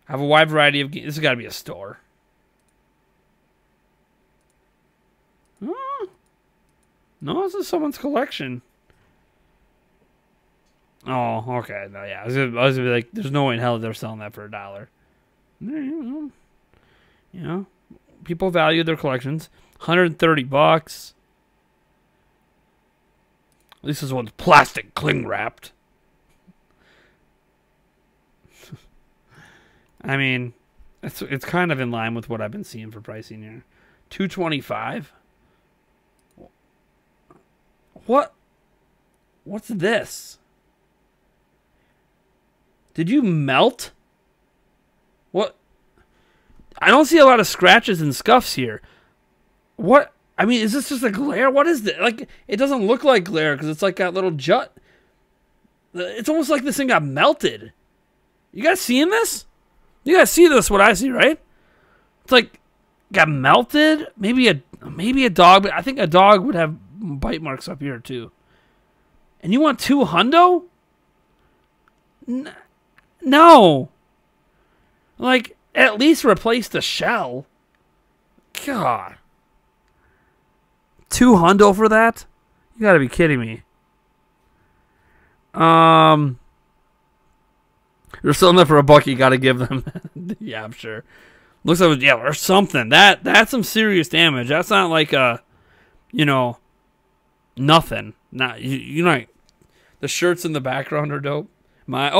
I have a wide variety of games. This has got to be a store. No, this is someone's collection. Oh, okay. No, yeah. I was gonna be like, there's no way in hell they're selling that for $1. You know, people value their collections. $130. At least this one's plastic cling wrapped. I mean, it's kind of in line with what I've been seeing for pricing here. $225. What's this? Did you melt? What? I don't see a lot of scratches and scuffs here. What? I mean, is this just a glare? What is this? Like, it doesn't look like glare because it's like got little jut. It's almost like this thing got melted. You guys seeing this? You guys see this? What I see, right? It's like got melted. Maybe a dog, but I think a dog would have bite marks up here too. And you want $200? No. Like, at least replace the shell. God. $200 for that? You gotta be kidding me. You're selling that for $1. You gotta give them. Yeah, I'm sure. Looks like, yeah, or something. That's some serious damage. That's not like a, nothing. Not you know. The shirts in the background are dope. My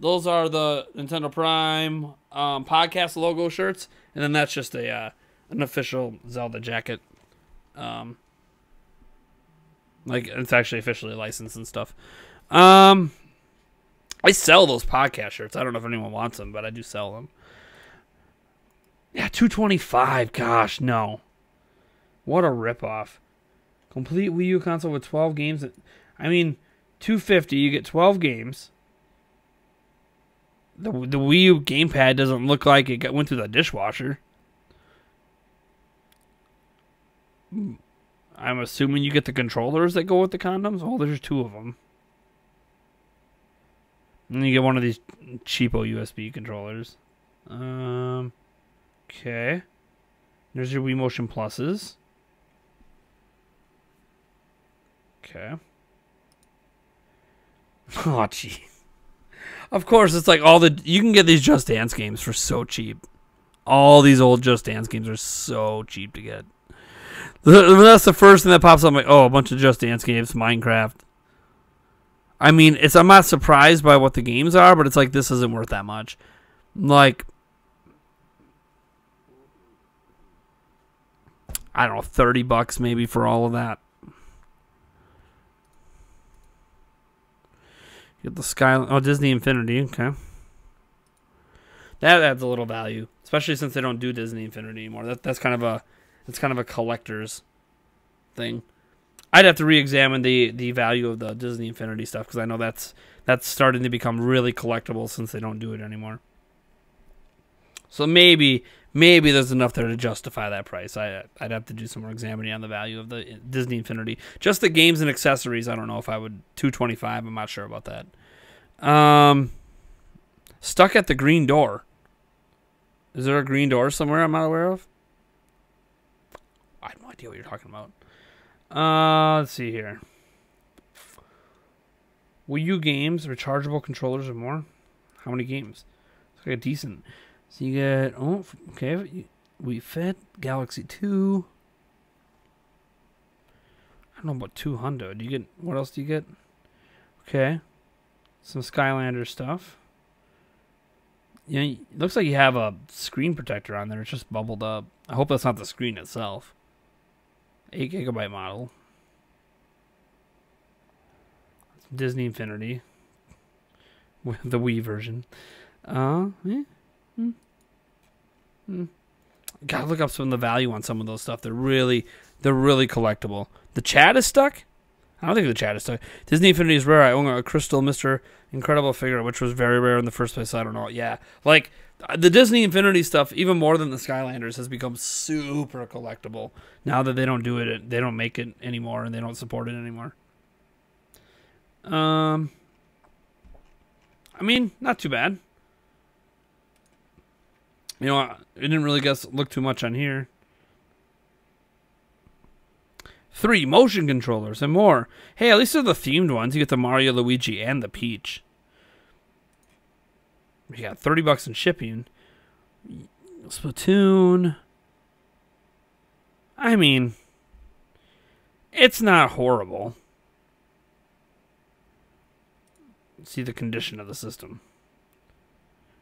those are the Nintendo Prime podcast logo shirts, and then that's just an official Zelda jacket. Like it's actually officially licensed and stuff. I sell those podcast shirts. I don't know if anyone wants them, but I do sell them. Yeah, $225. Gosh, no. What a ripoff. Complete Wii U console with 12 games. I mean, $250. You get 12 games. The Wii U gamepad doesn't look like it went through the dishwasher. I'm assuming you get the controllers that go with the condoms. Oh, there's 2 of them. And you get one of these cheapo USB controllers. Okay. There's your Wii Motion Pluses. Okay. Oh, gee. Of course, it's like you can get these Just Dance games for so cheap. All these old Just Dance games are so cheap to get. That's the first thing that pops up. I'm like, oh, a bunch of Just Dance games, Minecraft. I mean, I'm not surprised by what the games are, but it's like, this isn't worth that much. Like, I don't know, $30 maybe for all of that. Get the Skyline. Oh, Disney Infinity. Okay. That adds a little value, especially since they don't do Disney Infinity anymore. That's kind of a collector's thing. I'd have to re-examine the value of the Disney Infinity stuff because I know that's starting to become really collectible since they don't do it anymore. So maybe there's enough there to justify that price. I'd have to do some more examining on the value of the Disney Infinity. Just the games and accessories, I don't know if I would. $225. I'm not sure about that. Stuck at the green door. Is there a green door somewhere I'm not aware of? I have no idea what you're talking about. Let's see here. Wii U games, rechargeable controllers or more. How many games? It's like a decent. So you get, oh, okay, Wii Fit, Galaxy 2. I don't know about 200. Do you get, what else do you get? Okay. Some Skylander stuff. You know, it looks like you have a screen protector on there. It's just bubbled up. I hope that's not the screen itself. 8 GB model. Disney Infinity. With the Wii version. Gotta look up some of the value on some of those stuff. They're really collectible. The chat is stuck? I don't think the chat is stuck. Disney Infinity is rare. I own a crystal Mr. Incredible figure, which was very rare in the first place. So I don't know. Yeah. Like, the Disney Infinity stuff, even more than the Skylanders, has become super collectible. Now that they don't do it, they don't make it anymore, and they don't support it anymore. I mean, not too bad. You know, I didn't really look too much on here. 3 motion controllers and more. Hey, at least they're the themed ones. You get the Mario, Luigi, and the Peach. You got $30 in shipping. Splatoon. I mean, it's not horrible. See the condition of the system.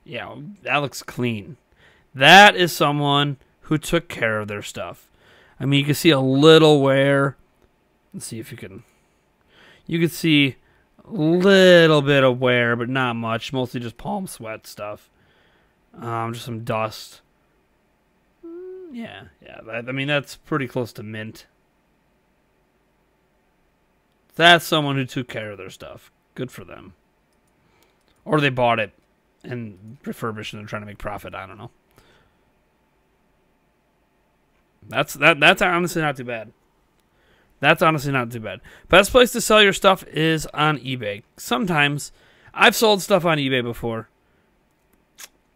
Yeah, that looks clean. That is someone who took care of their stuff. I mean, you can see a little wear. Let's see if you can. You can see a little bit of wear, but not much. Mostly just palm sweat stuff. Just some dust. Yeah. I mean, that's pretty close to mint. That's someone who took care of their stuff. Good for them. Or they bought it and refurbished and they're trying to make profit. I don't know. That's honestly not too bad. That's honestly not too bad. Best place to sell your stuff is on eBay. Sometimes I've sold stuff on eBay before.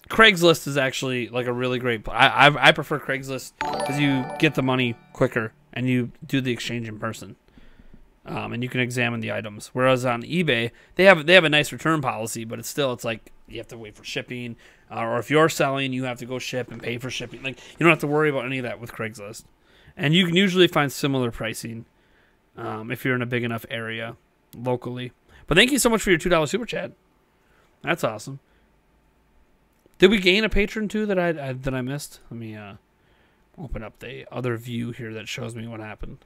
Craigslist is actually like a really great. I prefer Craigslist because you get the money quicker and you do the exchange in person, and you can examine the items. Whereas on eBay, they have a nice return policy, but it's like you have to wait for shipping, or if you're selling, you have to go ship and pay for shipping. Like you don't have to worry about any of that with Craigslist, and you can usually find similar pricing if you're in a big enough area locally. But thank you so much for your $2 super chat. That's awesome. Did we gain a patron too that I missed? Let me open up the other view here that shows me what happened.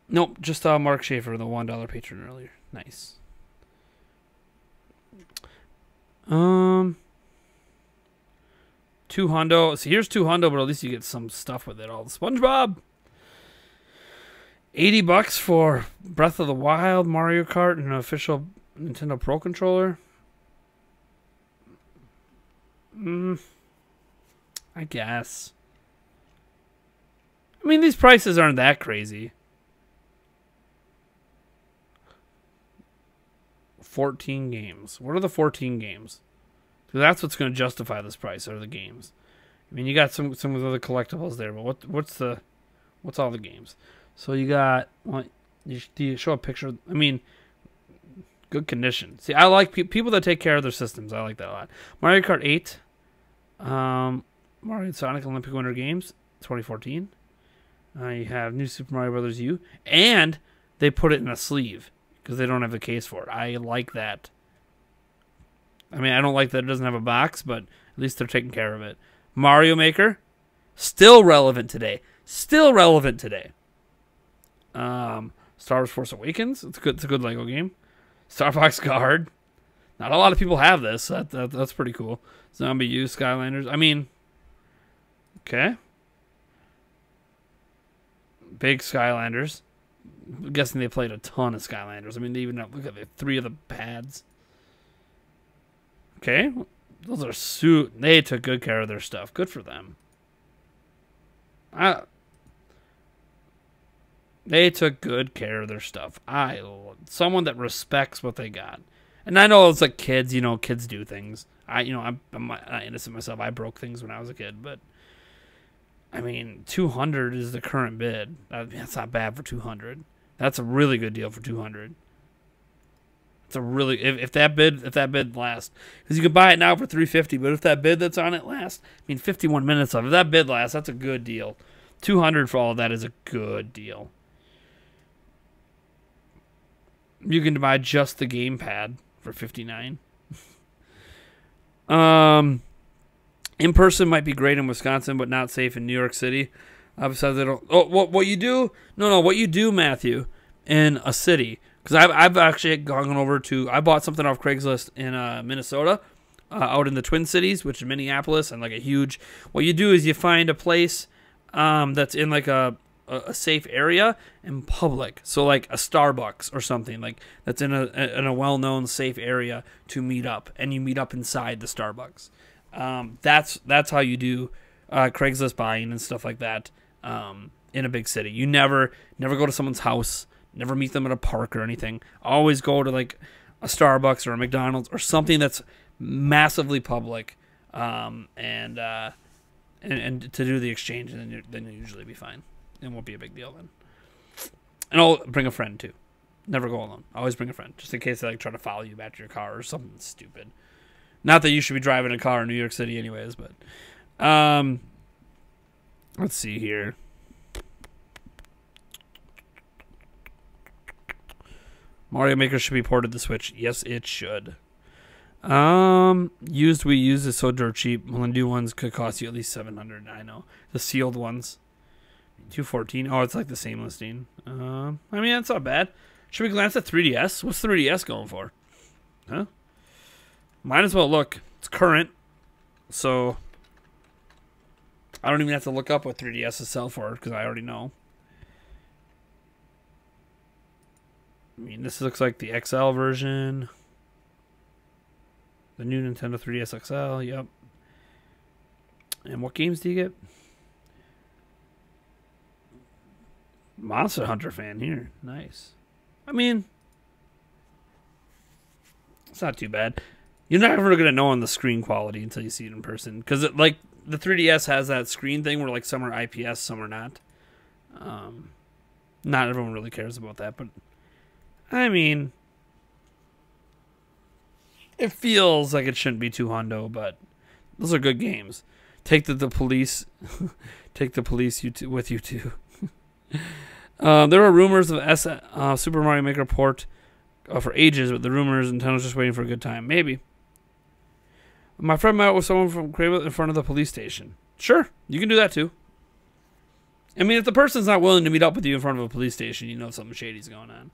Nope, just Mark Schaefer, the $1 patron earlier. Nice. $200. So here's $200, but at least you get some stuff with it. All the SpongeBob. $80 for Breath of the Wild, Mario Kart, and an official Nintendo Pro controller. I guess. I mean, these prices aren't that crazy. 14 games. What are the 14 games? So that's what's going to justify this price, are the games. I mean, you got some of the other collectibles there, but what's all the games? So you got, do you show a picture? I mean, good condition. See, I like people that take care of their systems. I like that a lot. Mario Kart 8. Mario and Sonic Olympic Winter Games, 2014. You have New Super Mario Bros. U. And they put it in a sleeve because they don't have the case for it. I like that. I mean, I don't like that it doesn't have a box, but at least they're taking care of it. Mario Maker, still relevant today. Still relevant today. Star Wars Force Awakens, it's a good Lego game. Star Fox Guard. Not a lot of people have this. That's pretty cool. Zombie U, Skylanders. I mean, okay. big Skylanders. I'm guessing they played a ton of Skylanders. I mean, they even have, look at the 3 of the pads. Okay, those are they took good care of their stuff. Good for them. They took good care of their stuff. Someone that respects what they got. And I know it's like kids, you know, kids do things. I'm not innocent myself. I broke things when I was a kid, but I mean, 200 is the current bid. That's not bad for 200. That's a really good deal for 200. It's a really if that bid lasts, because you could buy it now for 350, but if that bid that's on it lasts, I mean, 51 minutes of it, if that bid lasts, that's a good deal. 200 for all of that is a good deal. You can buy just the gamepad for 59. In person might be great in Wisconsin, but not safe in New York City. Besides, they don't. Oh, what you do? No. What you do, Matthew, in a city? Because I've actually gone over to. I bought something off Craigslist in Minnesota, out in the Twin Cities, which is Minneapolis, and like a huge. What you do is you find a place that's in like a safe area and public, so like a Starbucks or something like that's in a well-known safe area to meet up, and you meet up inside the Starbucks. That's how you do Craigslist buying and stuff like that in a big city. You never go to someone's house, never meet them at a park or anything. Always go to like a Starbucks or a McDonald's or something that's massively public, and to do the exchange, and then you'll usually be fine. It won't be a big deal then. And I'll bring a friend too. Never go alone. Always bring a friend, just in case they like try to follow you back to your car or something stupid. Not that you should be driving a car in New York City anyways, but let's see here. Mario Maker should be ported to Switch. Yes, it should. Used Wii U's is so dirt cheap. Well, the new ones could cost you at least $700. I know. The sealed ones. 214. Oh, it's like the same listing. I mean, that's not bad. Should we glance at 3DS? What's 3DS going for? Huh? Might as well look. It's current. So I don't even have to look up what 3DS is sell for, because I already know. I mean, this looks like the XL version. The new Nintendo 3DS XL, yep. And what games do you get? Monster Hunter fan here. Nice. I mean, it's not too bad. You're never going to know on the screen quality until you see it in person. Because like the 3DS has that screen thing where like some are IPS, some are not. Not everyone really cares about that, but I mean, it feels like it shouldn't be too hundo, but those are good games. Take the police, take the police with you too. There are rumors of Super Mario Maker port for ages, but the rumors, Nintendo's just waiting for a good time. Maybe. My friend met with someone from Crable in front of the police station. Sure, you can do that too. I mean, if the person's not willing to meet up with you in front of a police station, you know something shady's going on.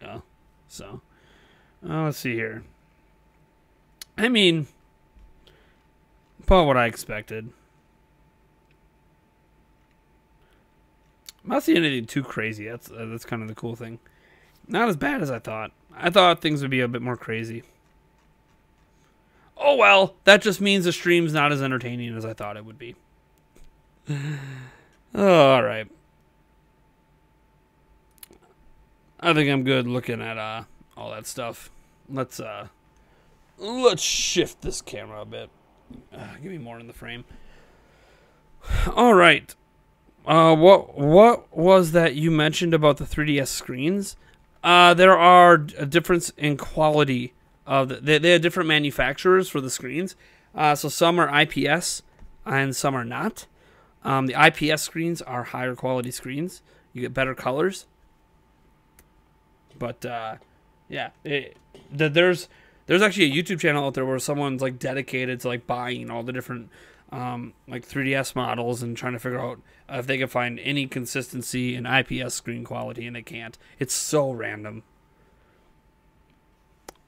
Yeah. So, let's see here. I mean, about what I expected. I'm not seeing anything too crazy. That's kind of the cool thing. Not as bad as I thought. I thought things would be a bit more crazy. Oh well, that just means the stream's not as entertaining as I thought it would be. All right. I think I'm good looking at all that stuff. Let's shift this camera a bit. Give me more in the frame. All right. What was that you mentioned about the 3DS screens? There are a difference in quality of they have different manufacturers for the screens. So some are IPS and some are not. The IPS screens are higher quality screens. You get better colors. But yeah, there's actually a YouTube channel out there where someone's like dedicated to like buying all the different like 3DS models and trying to figure out if they can find any consistency in IPS screen quality, and they can't. It's so random.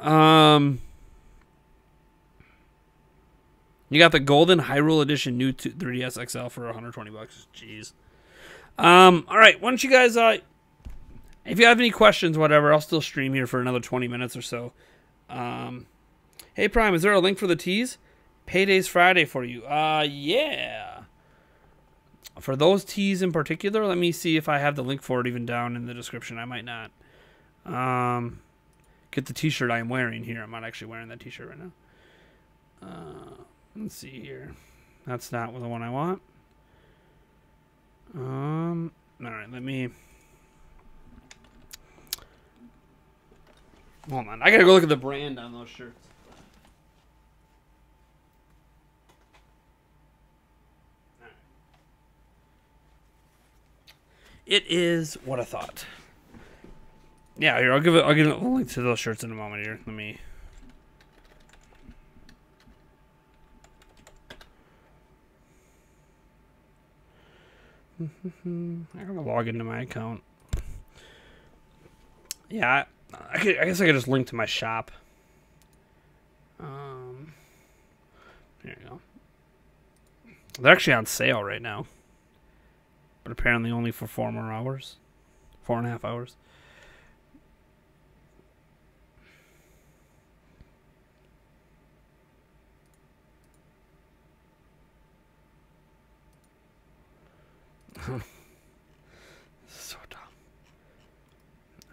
You got the Golden Hyrule Edition new 3DS XL for $120. Jeez. All right, why don't you guys, if you have any questions, whatever, I'll still stream here for another 20 minutes or so. Hey, Prime, is there a link for the tees? Payday's Friday for you. Yeah. For those tees in particular, let me see if I have the link for it even down in the description. I might not. Get the t-shirt I'm wearing here. I'm not actually wearing that t-shirt right now. Let's see here. That's not the one I want. All right, let me... Hold on. I gotta go look at the brand on those shirts. It is what I thought. Yeah, here, I'll give a link to those shirts in a moment here. Let me... I'm gonna log into my account. Yeah, I guess I could just link to my shop. Here you go. They're actually on sale right now, but apparently only for 4 more hours, 4.5 hours. This is so dumb.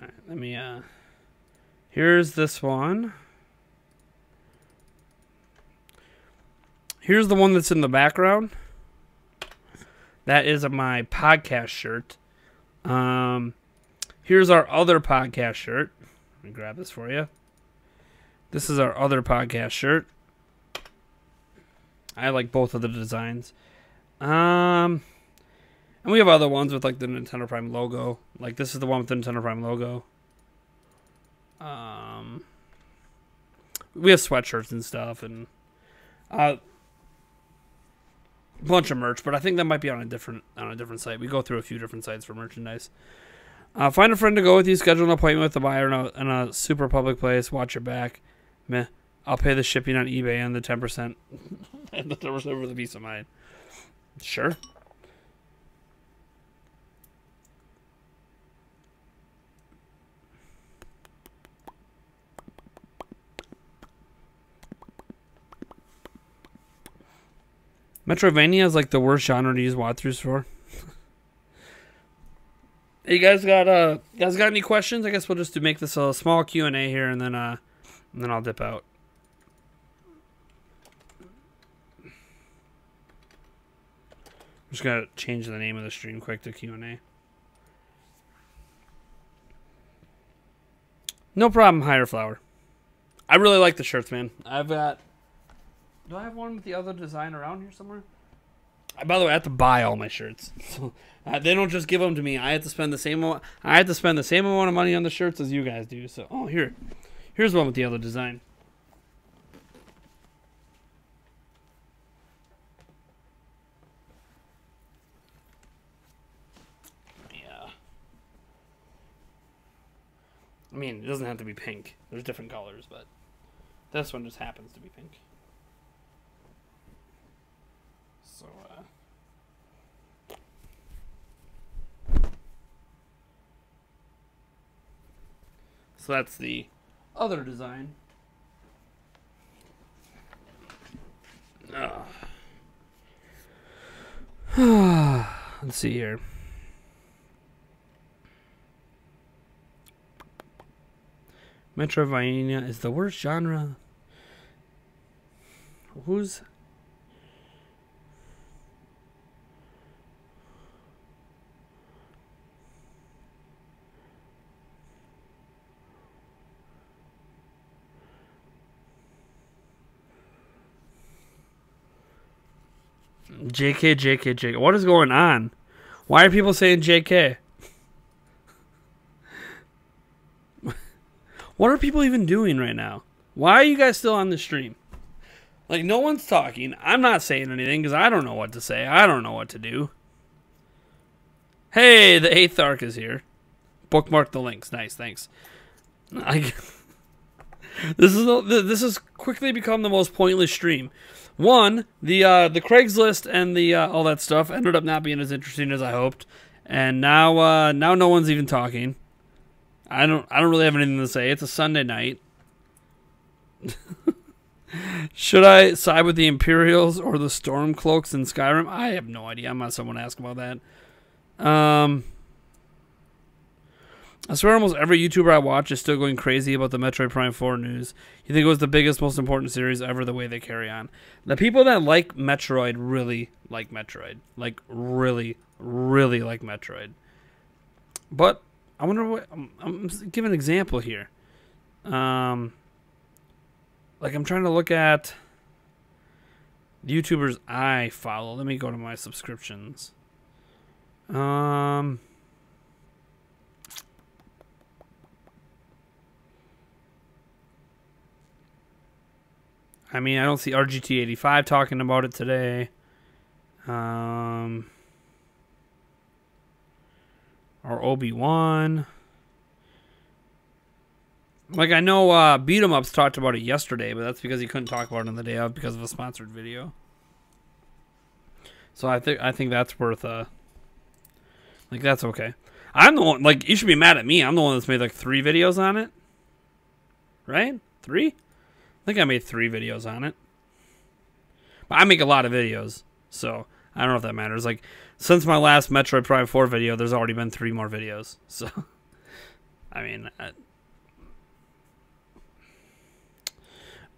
All right, let me, here's this one. Here's the one that's in the background. That is my podcast shirt. Here's our other podcast shirt. Let me grab this for you. This is our other podcast shirt. I like both of the designs. And we have other ones with like the Nintendo Prime logo. Like this is the one with the Nintendo Prime logo. We have sweatshirts and stuff and a bunch of merch, but I think that might be on a different site. We go through a few different sites for merchandise. Find a friend to go with you. Schedule an appointment with the buyer in a super public place. Watch your back. Meh. I'll pay the shipping on eBay and the 10% and the 10% for the peace of mind. Sure. Metroidvania is like the worst genre to use walkthroughs for. Hey, you guys got any questions? I guess we'll just make this a small Q&A here, and then I'll dip out. I'm just gonna change the name of the stream quick to Q&A. No problem, Higher Flower. I really like the shirts, man. I've got... Do I have one with the other design around here somewhere? By the way, I have to buy all my shirts. So, they don't just give them to me. I have to spend the same amount. I have to spend the same amount of money on the shirts as you guys do. So, oh, here's one with the other design. Yeah. I mean, it doesn't have to be pink. There's different colors, but this one just happens to be pink. So that's the other design. Let's see here. Metroidvania is the worst genre. Who's... JK. What is going on? Why are people saying JK? What are people even doing right now? Why are you guys still on the stream? Like, no one's talking. I'm not saying anything because I don't know what to say. I don't know what to do. Hey, the 8th arc is here. Bookmark the links. Nice, thanks. This has quickly become the most pointless stream. One, the Craigslist and the all that stuff ended up not being as interesting as I hoped, And now no one's even talking. I don't really have anything to say. It's a Sunday night. Should I side with the Imperials or the Stormcloaks in Skyrim? I have no idea. I'm not someone to ask about that. I swear almost every YouTuber I watch is still going crazy about the Metroid Prime 4 news. You think it was the biggest, most important series ever, the way they carry on. The people that like Metroid really like Metroid. Like, really, really like Metroid. But, I wonder what... I'm giving an example here. Like, I'm trying to look at the YouTubers I follow. Let me go to my subscriptions. I mean, I don't see RGT85 talking about it today. Or Obi-Wan. Like, I know Beat 'em Ups talked about it yesterday, but that's because he couldn't talk about it on the day of because of a sponsored video. So I think that's worth like, that's okay. I'm the one, like, you should be mad at me. I'm the one that's made like 3 videos on it. Right? 3? I think I made 3 videos on it. But I make a lot of videos, so I don't know if that matters. Like, since my last Metroid Prime 4 video, there's already been 3 more videos. So, I mean,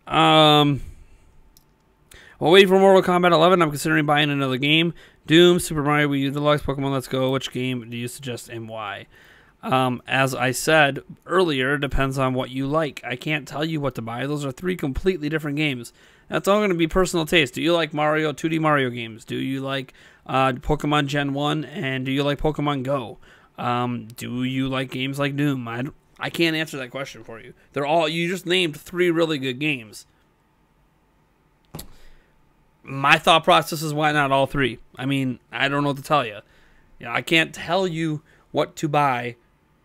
while waiting for Mortal Kombat 11, I'm considering buying another game. Doom, Super Mario Wii U Deluxe, Pokemon Let's Go. Which game do you suggest and why? As I said earlier, it depends on what you like. I can't tell you what to buy. Those are 3 completely different games. That's all going to be personal taste. Do you like Mario, 2D Mario games? Do you like Pokemon Gen 1? And do you like Pokemon Go? Do you like games like Doom? I can't answer that question for you. They're all, you just named 3 really good games. My thought process is why not all 3? I mean, I don't know what to tell you. I can't tell you what to buy.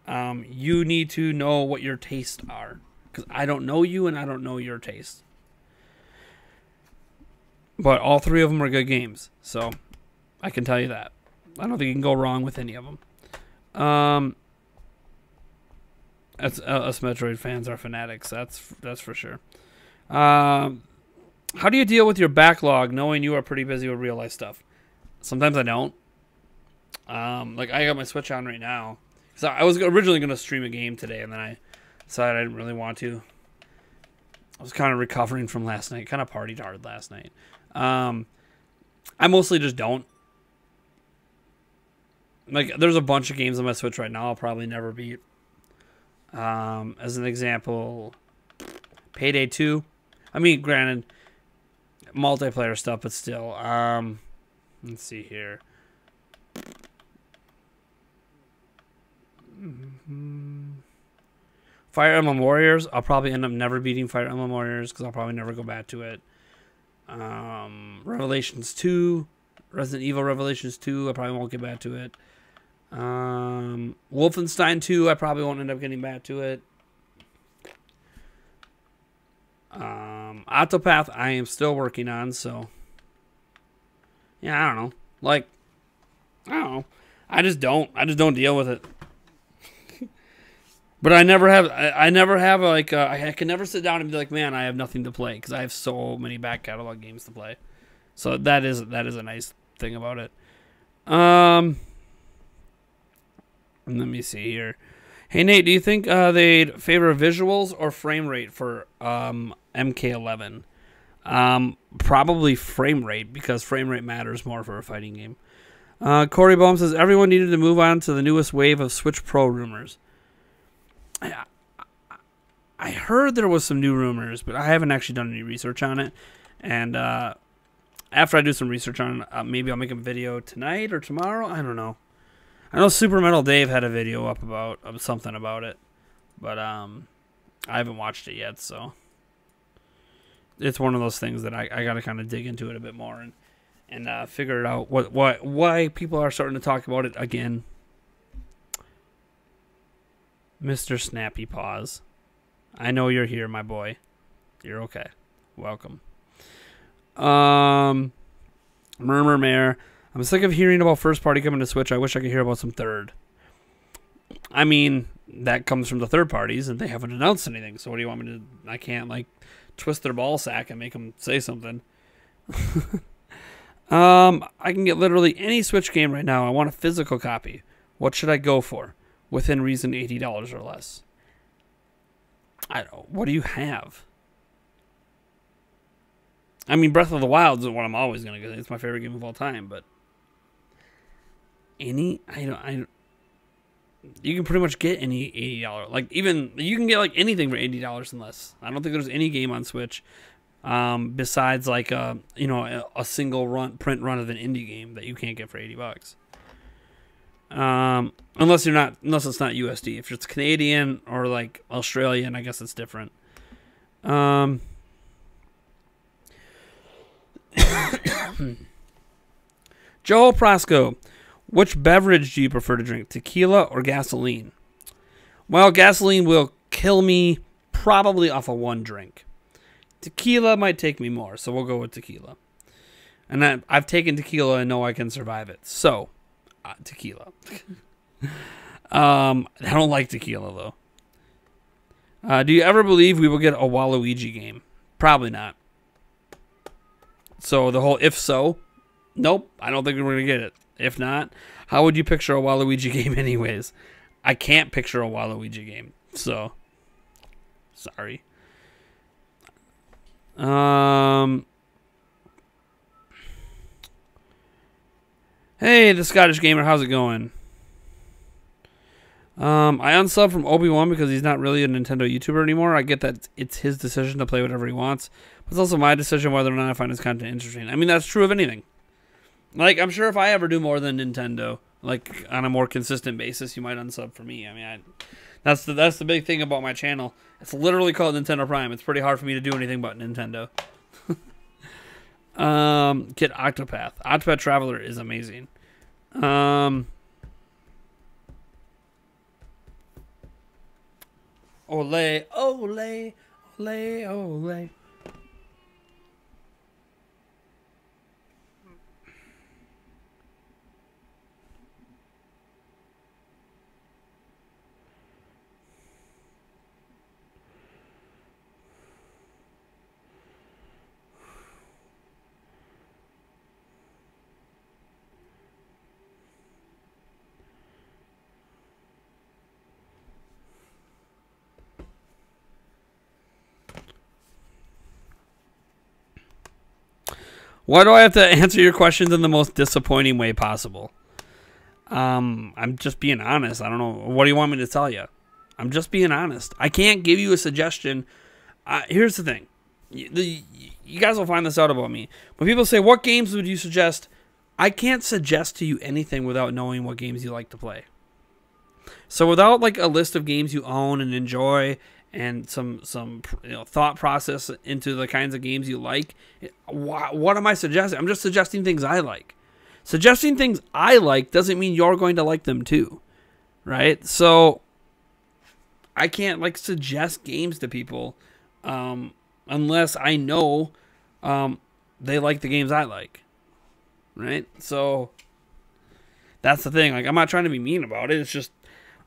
You need to know what your tastes are. Because I don't know you and I don't know your taste. But all 3 of them are good games. So, I can tell you that. I don't think you can go wrong with any of them. Us Metroid fans are fanatics. That's for sure. How do you deal with your backlog knowing you are pretty busy with real life stuff? Sometimes I don't. Like, I got my Switch on right now. So I was originally going to stream a game today, and then I decided I didn't really want to. I was kind of recovering from last night. Kind of partied hard last night. I mostly just don't. Like, there's a bunch of games on my Switch right now I'll probably never beat. As an example, Payday 2. I mean, granted, multiplayer stuff, but still. Let's see here. Fire Emblem Warriors. I'll probably end up never beating Fire Emblem Warriors because I'll probably never go back to it. Revelations 2. Resident Evil Revelations 2. I probably won't get back to it. Wolfenstein 2. I probably won't end up getting back to it. Octopath I am still working on, so yeah, I don't know. Like, I don't know. I just don't deal with it. But I never have like I can never sit down and be like, man, I have nothing to play because I have so many back catalog games to play. So that is a nice thing about it. Let me see here. Hey Nate, do you think they'd favor visuals or frame rate for MK11? Probably frame rate because frame rate matters more for a fighting game. Corey Baum says everyone needed to move on to the newest wave of Switch Pro rumors. I heard there was some new rumors, but I haven't actually done any research on it. And after I do some research on it, maybe I'll make a video tonight or tomorrow. I don't know. I know Super Metal Dave had a video up about something about it, but I haven't watched it yet. So it's one of those things that I got to kind of dig into it a bit more and figure it out why people are starting to talk about it again. Mr. Snappy Paws. I know you're here, my boy. You're okay. Welcome. Murmur Mare. I'm sick of hearing about first party coming to Switch. I wish I could hear about some third. I mean, that comes from the third parties, and they haven't announced anything. So what do you want me to... I can't, like, twist their ball sack and make them say something. I can get literally any Switch game right now. I want a physical copy. What should I go for? Within reason, $80 or less. I don't... What do you have? I mean, Breath of the Wild is what I'm always going to get. It's my favorite game of all time, but... Any... I don't... You can pretty much get any $80. Like, even... You can get, like, anything for $80 and less. I don't think there's any game on Switch besides, like, a single print run of an indie game that you can't get for $80. Unless it's not USD. If it's Canadian or, like, Australian, I guess it's different. Joel Prosco, which beverage do you prefer to drink, tequila or gasoline? Well, gasoline will kill me probably off of one drink. Tequila might take me more, so we'll go with tequila. And I've taken tequila and know I can survive it. So, tequila. I don't like tequila, though. Do you ever believe we will get a Waluigi game? Probably not. So, the whole if so, nope, I don't think we're going to get it. If not, how would you picture a Waluigi game anyways? I can't picture a Waluigi game, so, sorry. Hey, the Scottish Gamer, how's it going? I unsubbed from Obi-Wan because he's not really a Nintendo YouTuber anymore. I get that it's his decision to play whatever he wants, but it's also my decision whether or not I find his content interesting. I mean, that's true of anything. Like, I'm sure if I ever do more than Nintendo, like, on a more consistent basis, you might unsub for me. I mean, that's the big thing about my channel. It's literally called Nintendo Prime. It's pretty hard for me to do anything but Nintendo. Kid Octopath. Octopath Traveler is amazing. Ole, ole, ole, ole. Why do I have to answer your questions in the most disappointing way possible? I'm just being honest. I don't know. What do you want me to tell you? I'm just being honest. I can't give you a suggestion. Here's the thing. You guys will find this out about me. When people say, what games would you suggest? I can't suggest to you anything without knowing what games you like to play. So without like a list of games you own and enjoy and some thought process into the kinds of games you like, what am I suggesting? I'm just suggesting things I like. Suggesting things I like doesn't mean you're going to like them too, right? So I can't like suggest games to people unless I know they like the games I like, right? So that's the thing. Like, I'm not trying to be mean about it. It's just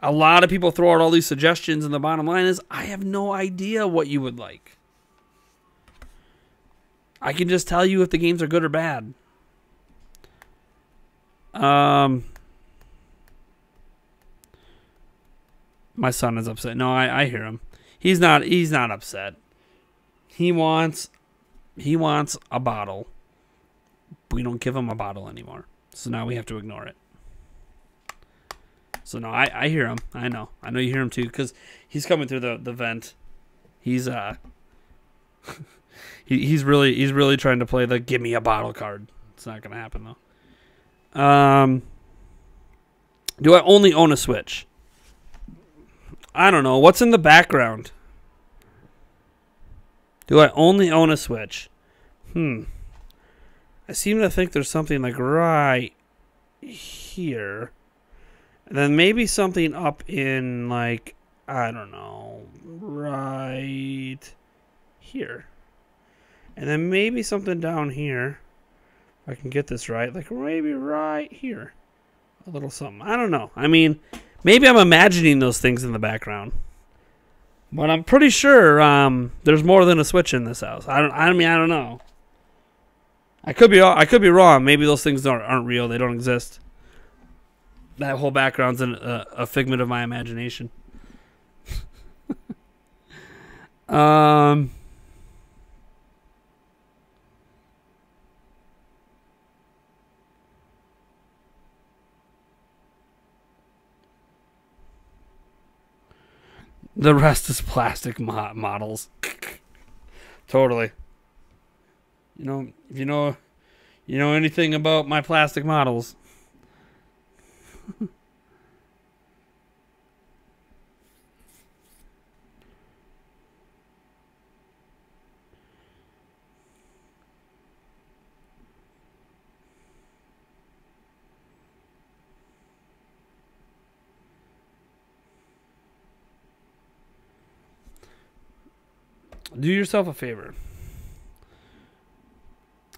a lot of people throw out all these suggestions, and the bottom line is I have no idea what you would like. I can just tell you if the games are good or bad. My son is upset. No, I hear him. He's not upset. He wants a bottle. We don't give him a bottle anymore. So now we have to ignore it. So no, I hear him. I know you hear him too, because he's coming through the vent. He's he's really trying to play the give me a bottle card. It's not gonna happen though. Do I only own a Switch? I don't know. What's in the background? Do I only own a Switch? I seem to think there's something like right here. And then maybe something up in, like, I don't know, right here. And then maybe something down here. I can get this right. Like maybe right here. A little something. I don't know. I mean, maybe I'm imagining those things in the background. But I'm pretty sure there's more than a switch in this house. I don't know. I could be wrong. Maybe those things aren't real. They don't exist. That whole background's a figment of my imagination. The rest is plastic models. Totally. If you know anything about my plastic models. Do yourself a favor.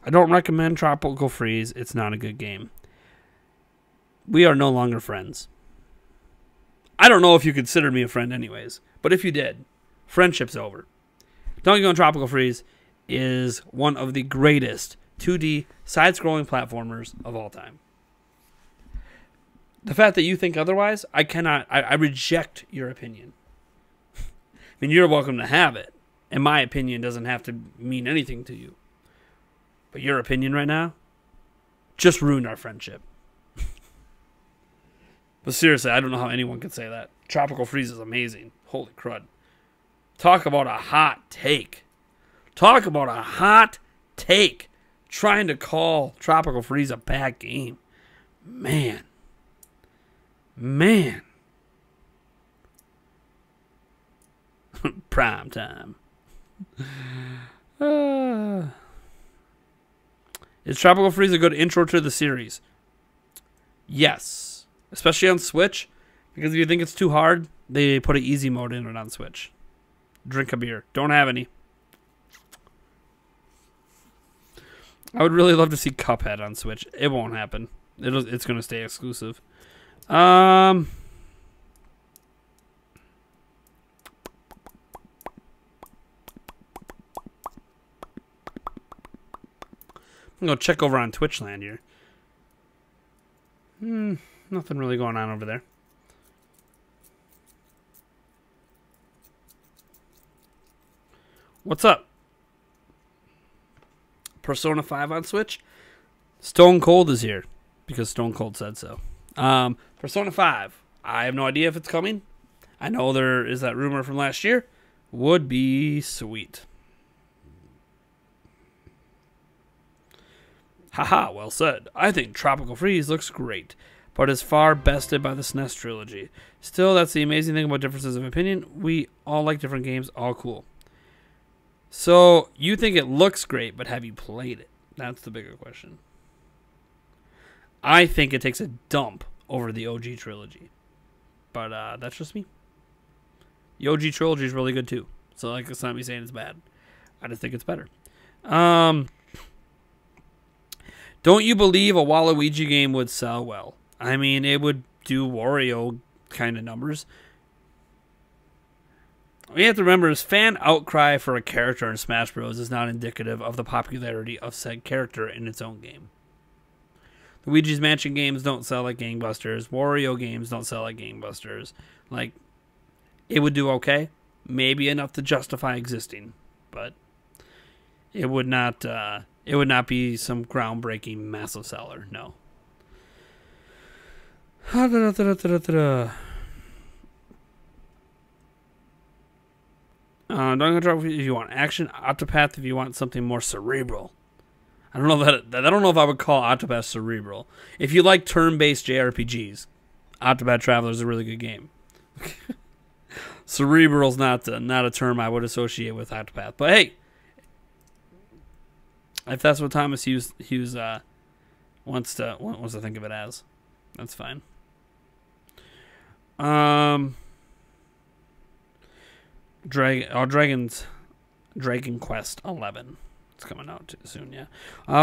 I don't recommend Tropical Freeze. It's not a good game. We are no longer friends. I don't know if you consider me a friend anyways, but if you did, friendship's over. Donkey Kong Tropical Freeze is one of the greatest 2D side-scrolling platformers of all time. The fact that you think otherwise, I reject your opinion. I mean, you're welcome to have it. And my opinion doesn't have to mean anything to you. But your opinion right now just ruined our friendship. But seriously, I don't know how anyone could say that. Tropical Freeze is amazing. Holy crud. Talk about a hot take. Talk about a hot take. Trying to call Tropical Freeze a bad game. Man. Prime time. Is Tropical Freeze a good intro to the series? Yes. Especially on Switch. Because if you think it's too hard, they put an easy mode in it on Switch. Drink a beer. Don't have any. I would really love to see Cuphead on Switch. It won't happen. It's going to stay exclusive. I'm going to check over on Twitch land here. Nothing really going on over there. What's up? Persona 5 on Switch? Stone Cold is here. Because Stone Cold said so. Persona 5. I have no idea if it's coming. I know there is that rumor from last year. Would be sweet. Haha, well said. I think Tropical Freeze looks great, but is far bested by the SNES trilogy. Still, that's the amazing thing about differences of opinion. We all like different games, all cool. So, you think it looks great, but have you played it? That's the bigger question. I think it takes a dump over the OG trilogy. But that's just me. The OG trilogy is really good too. So like, it's not me saying it's bad. I just think it's better. Don't you believe a Waluigi game would sell well? I mean, it would do Wario kind of numbers. What you have to remember is fan outcry for a character in Smash Bros. Is not indicative of the popularity of said character in its own game. Luigi's Mansion games don't sell like gangbusters. Wario games don't sell like gangbusters. Like, it would do okay. Maybe enough to justify existing. But it would not be some groundbreaking massive seller. No. Don't go if you want action. Octopath if you want something more cerebral. I don't know if I would call Octopath cerebral. If you like turn-based JRPGs, Octopath Traveler is a really good game. Cerebral's not a term I would associate with Octopath, but hey, if that's what Thomas Hughes wants to think of it as, that's fine. Dragon Quest 11. It's coming out soon, yeah.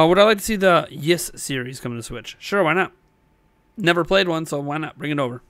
Would I like to see the Yes series come to Switch? Sure, why not? Never played one, so why not? Bring it over.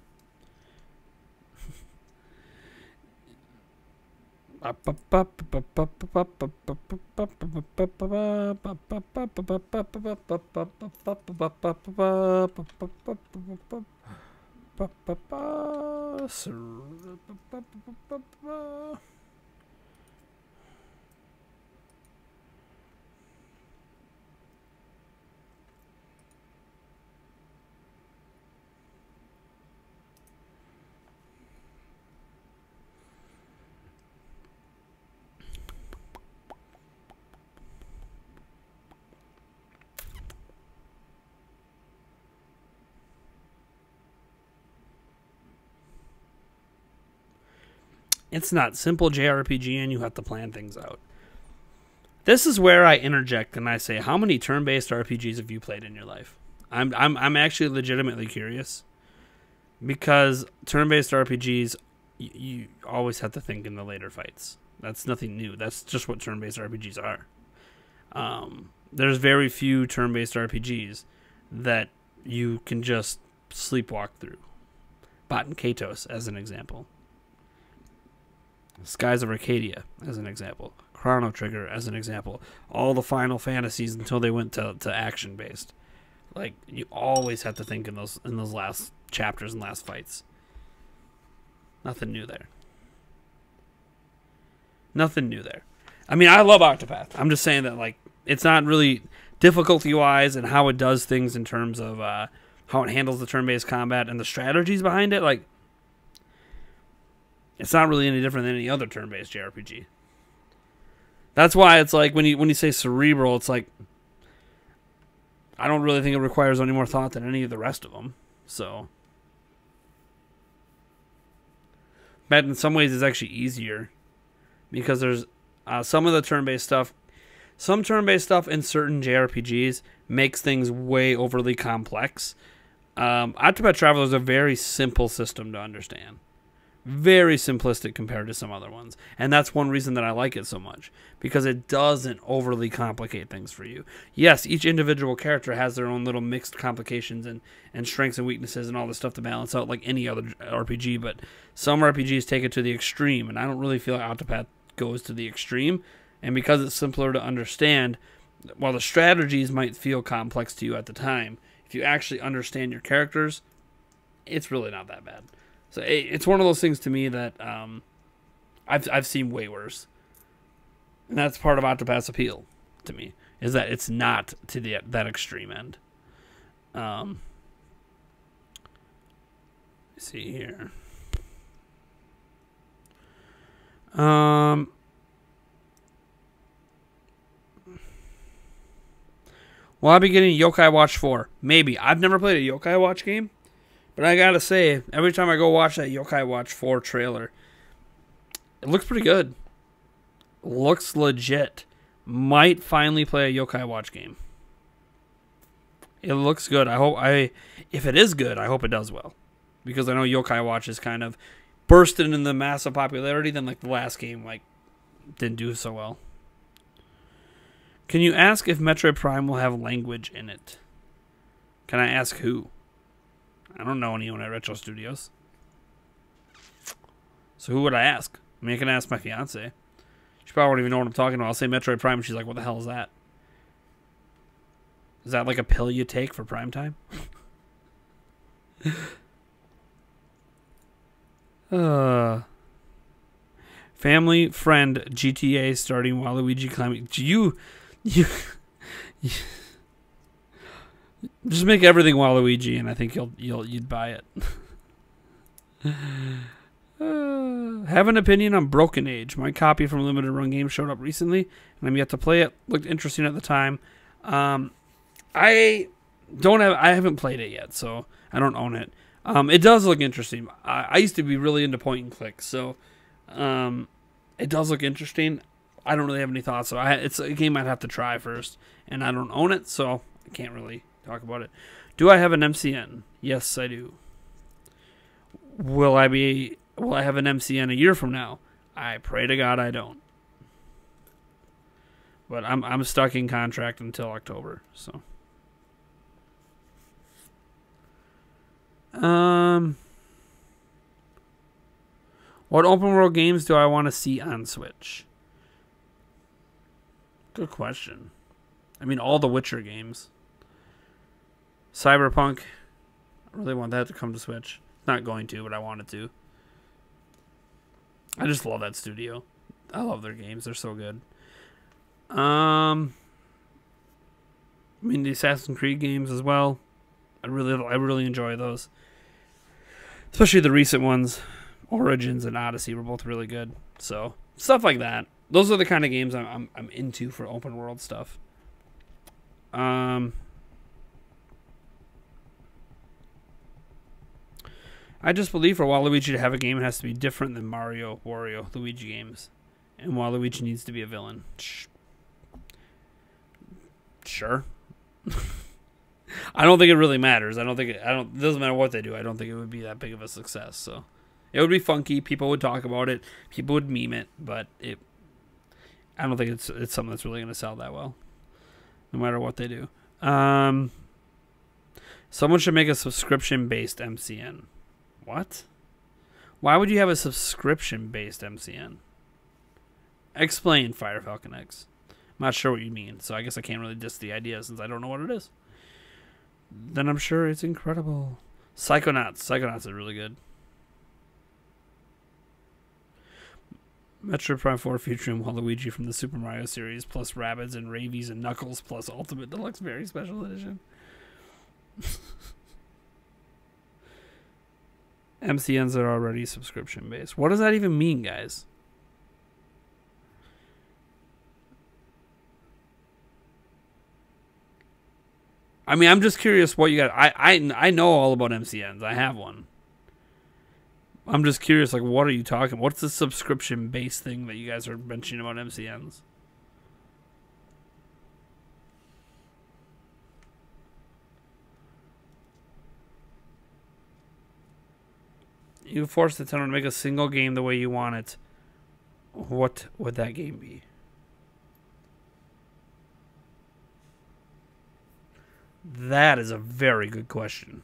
It's not simple JRPG, and you have to plan things out. This is where I interject and I say, how many turn-based RPGs have you played in your life? I'm actually legitimately curious, because turn-based RPGs, you always have to think in the later fights. That's nothing new. That's just what turn-based RPGs are. There's very few turn-based RPGs that you can just sleepwalk through. Baten Kaitos, as an example. Skies of Arcadia, as an example. Chrono Trigger, as an example. All the Final Fantasies until they went to action-based. Like, you always have to think in those last chapters and last fights. Nothing new there. Nothing new there. I mean, I love Octopath. I'm just saying that, like, it's not really difficulty-wise and how it does things in terms of how it handles the turn-based combat and the strategies behind it. Like, it's not really any different than any other turn-based JRPG. That's why it's like, when you say cerebral, it's like, I don't really think it requires any more thought than any of the rest of them. So, but in some ways it's actually easier, because there's some of the turn-based stuff. Some turn-based stuff in certain JRPGs makes things way overly complex. Octopath Traveler is a very simple system to understand. Very simplistic compared to some other ones. And that's one reason that I like it so much, because it doesn't overly complicate things for you. Yes, each individual character has their own little mixed complications and strengths and weaknesses and all this stuff to balance out like any other RPG, but some RPGs take it to the extreme, and I don't really feel like Octopath goes to the extreme. And because it's simpler to understand, while the strategies might feel complex to you at the time, if you actually understand your characters, it's really not that bad. So it's one of those things to me that I've seen way worse, and that's part of Octopath's appeal to me, is that it's not to that extreme end. Let's see here. Will I be getting Yokai Watch 4? Maybe. I've never played a Yokai Watch game. But I gotta say, every time I go watch that Yokai Watch 4 trailer, it looks pretty good. Looks legit. Might finally play a Yokai Watch game. It looks good. If it is good, I hope it does well. Because I know Yokai Watch is kind of bursting in the massive popularity, then like the last game didn't do so well. Can you ask if Metroid Prime will have language in it? Can I ask who? I don't know anyone at Retro Studios. So who would I ask? I mean, I can ask my fiance. She probably won't even know what I'm talking about. I'll say Metroid Prime, and she's like, what the hell is that? Is that like a pill you take for prime time? Family friend GTA starting Waluigi climbing. You just make everything Waluigi, and I think you'd buy it. Have an opinion on Broken Age. My copy from Limited Run Games showed up recently, and I'm yet to play it. Looked interesting at the time. I haven't played it yet, so I don't own it. It does look interesting. I used to be really into point and click, so it does look interesting. I don't really have any thoughts, so it's a game I'd have to try first, and I don't own it, so I can't really talk about it. Do I have an MCN? Yes, I do. Will I have an MCN a year from now? I pray to God I don't. But I'm stuck in contract until October. So. What open world games do I want to see on Switch? Good question. I mean, all the Witcher games. Cyberpunk. I really want that to come to Switch. Not going to, but I want it to. I just love that studio. I love their games. They're so good. I mean, the Assassin's Creed games as well. I really enjoy those. Especially the recent ones. Origins and Odyssey were both really good. So, stuff like that. Those are the kind of games I'm into for open world stuff. I just believe for Waluigi to have a game, it has to be different than Mario, Wario, Luigi games. And Waluigi needs to be a villain. Sure. I don't think it really matters. It doesn't matter what they do. I don't think it would be that big of a success. So it would be funky. People would talk about it. People would meme it, but I don't think it's something that's really going to sell that well. No matter what they do. Someone should make a subscription-based MCN. What? Why would you have a subscription-based MCN? Explain, Fire Falcon X. I'm not sure what you mean, so I guess I can't really diss the idea since I don't know what it is. Then I'm sure it's incredible. Psychonauts. Psychonauts are really good. Metroid Prime 4 featuring Waluigi from the Super Mario series, plus Rabbids and Ravies and Knuckles, plus Ultimate Deluxe Very Special Edition. MCNs are already subscription-based. What does that even mean, guys? I mean, I'm just curious what you got. I know all about MCNs. I have one. I'm just curious, like, what are you talking? What's the subscription-based thing that you guys are mentioning about MCNs? You force Nintendo to make a single game the way you want it. What would that game be? That is a very good question.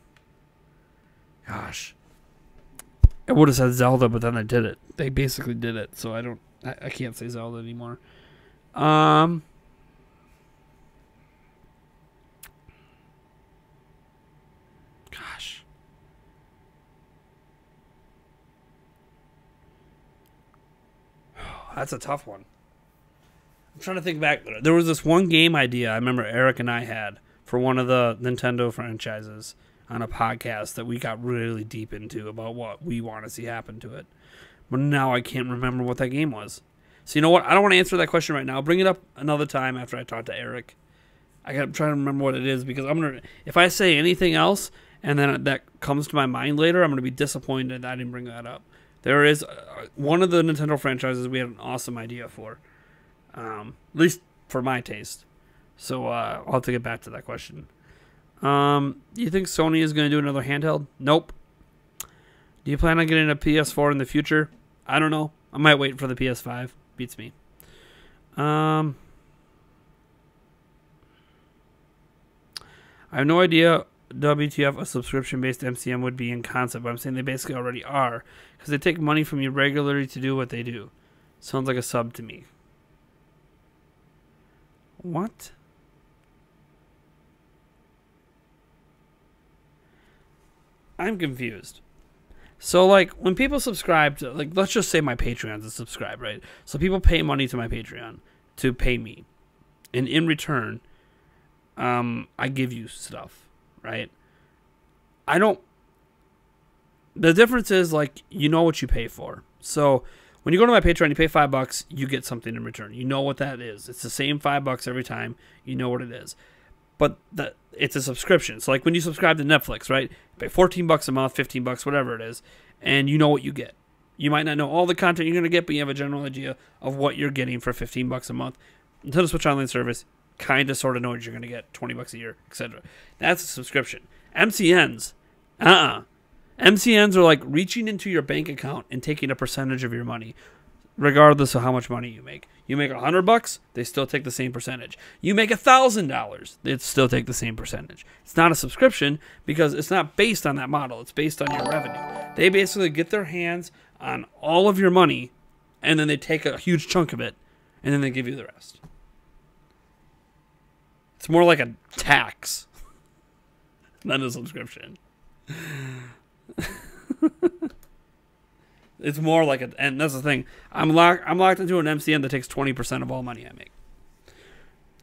Gosh. I would have said Zelda, but then I did it. They basically did it, so I can't say Zelda anymore. Gosh. That's a tough one. I'm trying to think back. There was this one game idea I remember Eric and I had for one of the Nintendo franchises on a podcast that we got really deep into about what we want to see happen to it. But now I can't remember what that game was. So you know what? I don't want to answer that question right now. I'll bring it up another time after I talk to Eric. I got to try to remember what it is because if I say anything else and then that comes to my mind later, I'm going to be disappointed that I didn't bring that up. There is one of the Nintendo franchises we had an awesome idea for. At least for my taste. So I'll have to get back to that question. You think Sony is going to do another handheld? Nope. Do you plan on getting a PS4 in the future? I don't know. I might wait for the PS5. Beats me. I have no idea WTF a subscription-based MCM would be in concept, but I'm saying they basically already are because they take money from you regularly to do what they do. Sounds like a sub to me. What? I'm confused. So, like, when people subscribe to, like, let's just say my Patreon's a subscribe, right? So people pay money to my Patreon to pay me. And in return, I give you stuff, right? The difference is, like, you know what you pay for. So when you go to my Patreon, you pay $5, you get something in return. You know what that is. It's the same $5 every time. You know what it is. But it's a subscription. So like when you subscribe to Netflix, right? You pay $14 a month, $15, whatever it is, and you know what you get. You might not know all the content you're going to get, but you have a general idea of what you're getting for $15 a month. Nintendo Switch Online service, kind of sort of know what you're going to get, $20 a year, etc. That's a subscription. MCNs, MCNs are like reaching into your bank account and taking a percentage of your money. regardless of how much money you make. You make $100, they still take the same percentage. You make $1,000, they still take the same percentage. It's not a subscription because it's not based on that model. It's based on your revenue. They basically get their hands on all of your money, and then they take a huge chunk of it, and then they give you the rest. It's more like a tax than a subscription. It's more like a, and that's the thing. I'm locked into an MCN that takes 20% of all money I make.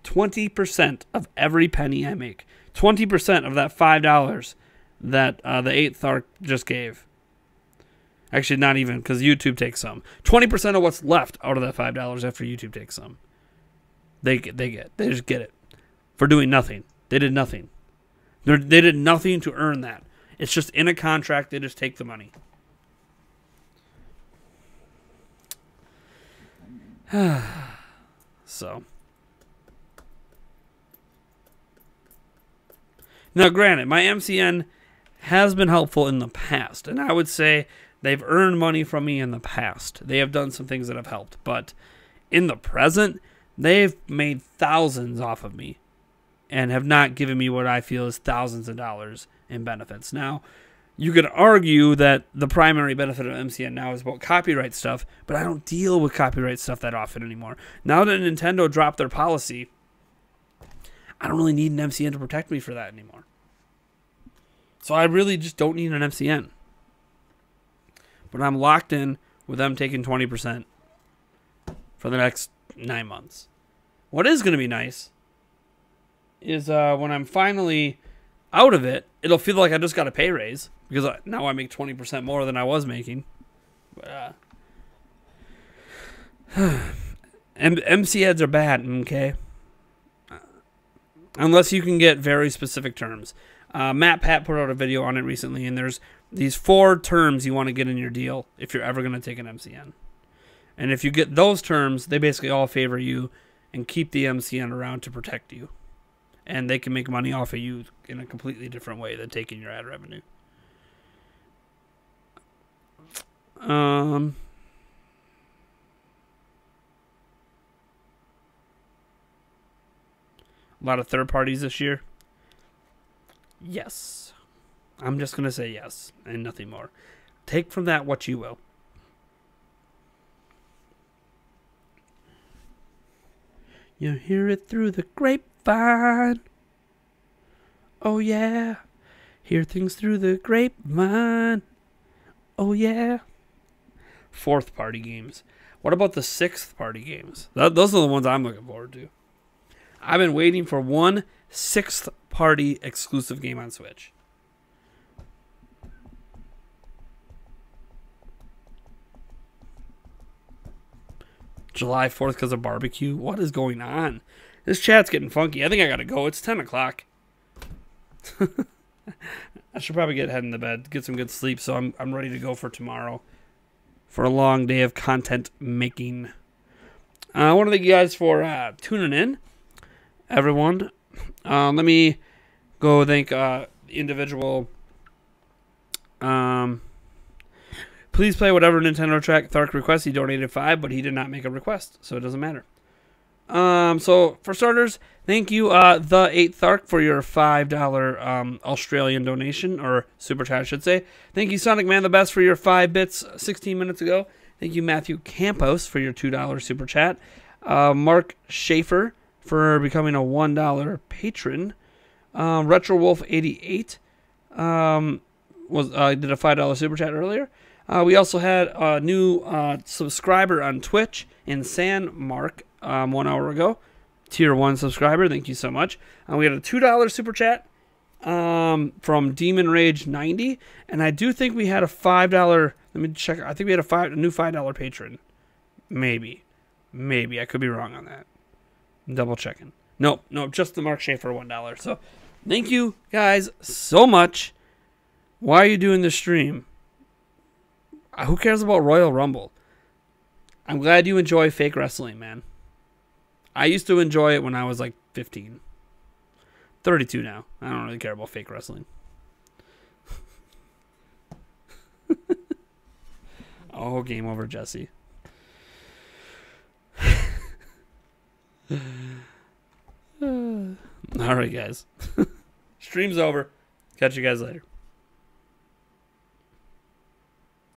20% of every penny I make. 20% of that $5 that the 8th Arc just gave. Actually, not even, because YouTube takes some. 20% of what's left out of that $5 after YouTube takes some. They just get it for doing nothing. They did nothing. They did nothing to earn that. It's just in a contract. They just take the money. So. Now, granted, my MCN has been helpful in the past, and I would say they've earned money from me in the past. They have done some things that have helped, but in the present, they've made thousands off of me and have not given me what I feel is thousands of dollars in benefits. Now, you could argue that the primary benefit of MCN now is about copyright stuff, but I don't deal with copyright stuff that often anymore. Now that Nintendo dropped their policy, I don't really need an MCN to protect me for that anymore. So I really just don't need an MCN. But I'm locked in with them taking 20% for the next 9 months. What is going to be nice is when I'm finally out of it, it'll feel like I just got a pay raise. Because now I make 20% more than I was making. But, MC ads are bad, okay? Unless you can get very specific terms. Matt Pat put out a video on it recently, and there's these 4 terms you want to get in your deal if you're ever going to take an MCN. And if you get those terms, they basically all favor you and keep the MCN around to protect you. And they can make money off of you in a completely different way than taking your ad revenue. A lot of third parties this year. Yes. I'm just going to say yes and nothing more. Take from that what you will. You hear it through the grapevine. Oh yeah. Hear things through the grapevine. Oh yeah. 4th party games. What about the 6th party games? Those are the ones I'm looking forward to. I've been waiting for one 6th party exclusive game on Switch. July 4th because of barbecue? What is going on? This chat's getting funky. I think I gotta go. It's 10 o'clock. I should probably get heading to bed, get some good sleep, so I'm ready to go for tomorrow. For a long day of content making. I want to thank you guys for tuning in, everyone. Let me go thank individual. Please play whatever Nintendo track Thark requests. He donated $5, but he did not make a request, so it doesn't matter. So for starters, thank you, the 8th Thark, for your $5 Australian donation, or super chat, I should say. Thank you, Sonic Man the Best, for your 5 bits 16 minutes ago. Thank you, Matthew Campos, for your $2 super chat. Mark Schaefer for becoming a $1 patron. Retro Wolf 88 did a $5 super chat earlier. We also had a new subscriber on Twitch in San Mark 1 hour ago. Tier 1 subscriber. Thank you so much. We had a $2 super chat from Demon Rage 90. And I do think we had a $5. Let me check. I think we had a new $5 patron. Maybe. I could be wrong on that. I'm double checking. Nope, just the Mark Schaefer $1. So thank you guys so much. Why are you doing this stream? Who cares about Royal Rumble? I'm glad you enjoy fake wrestling, man. I used to enjoy it when I was like 15. 32 now. I don't really care about fake wrestling. Oh, game over, Jesse. All right, guys. Stream's over. Catch you guys later.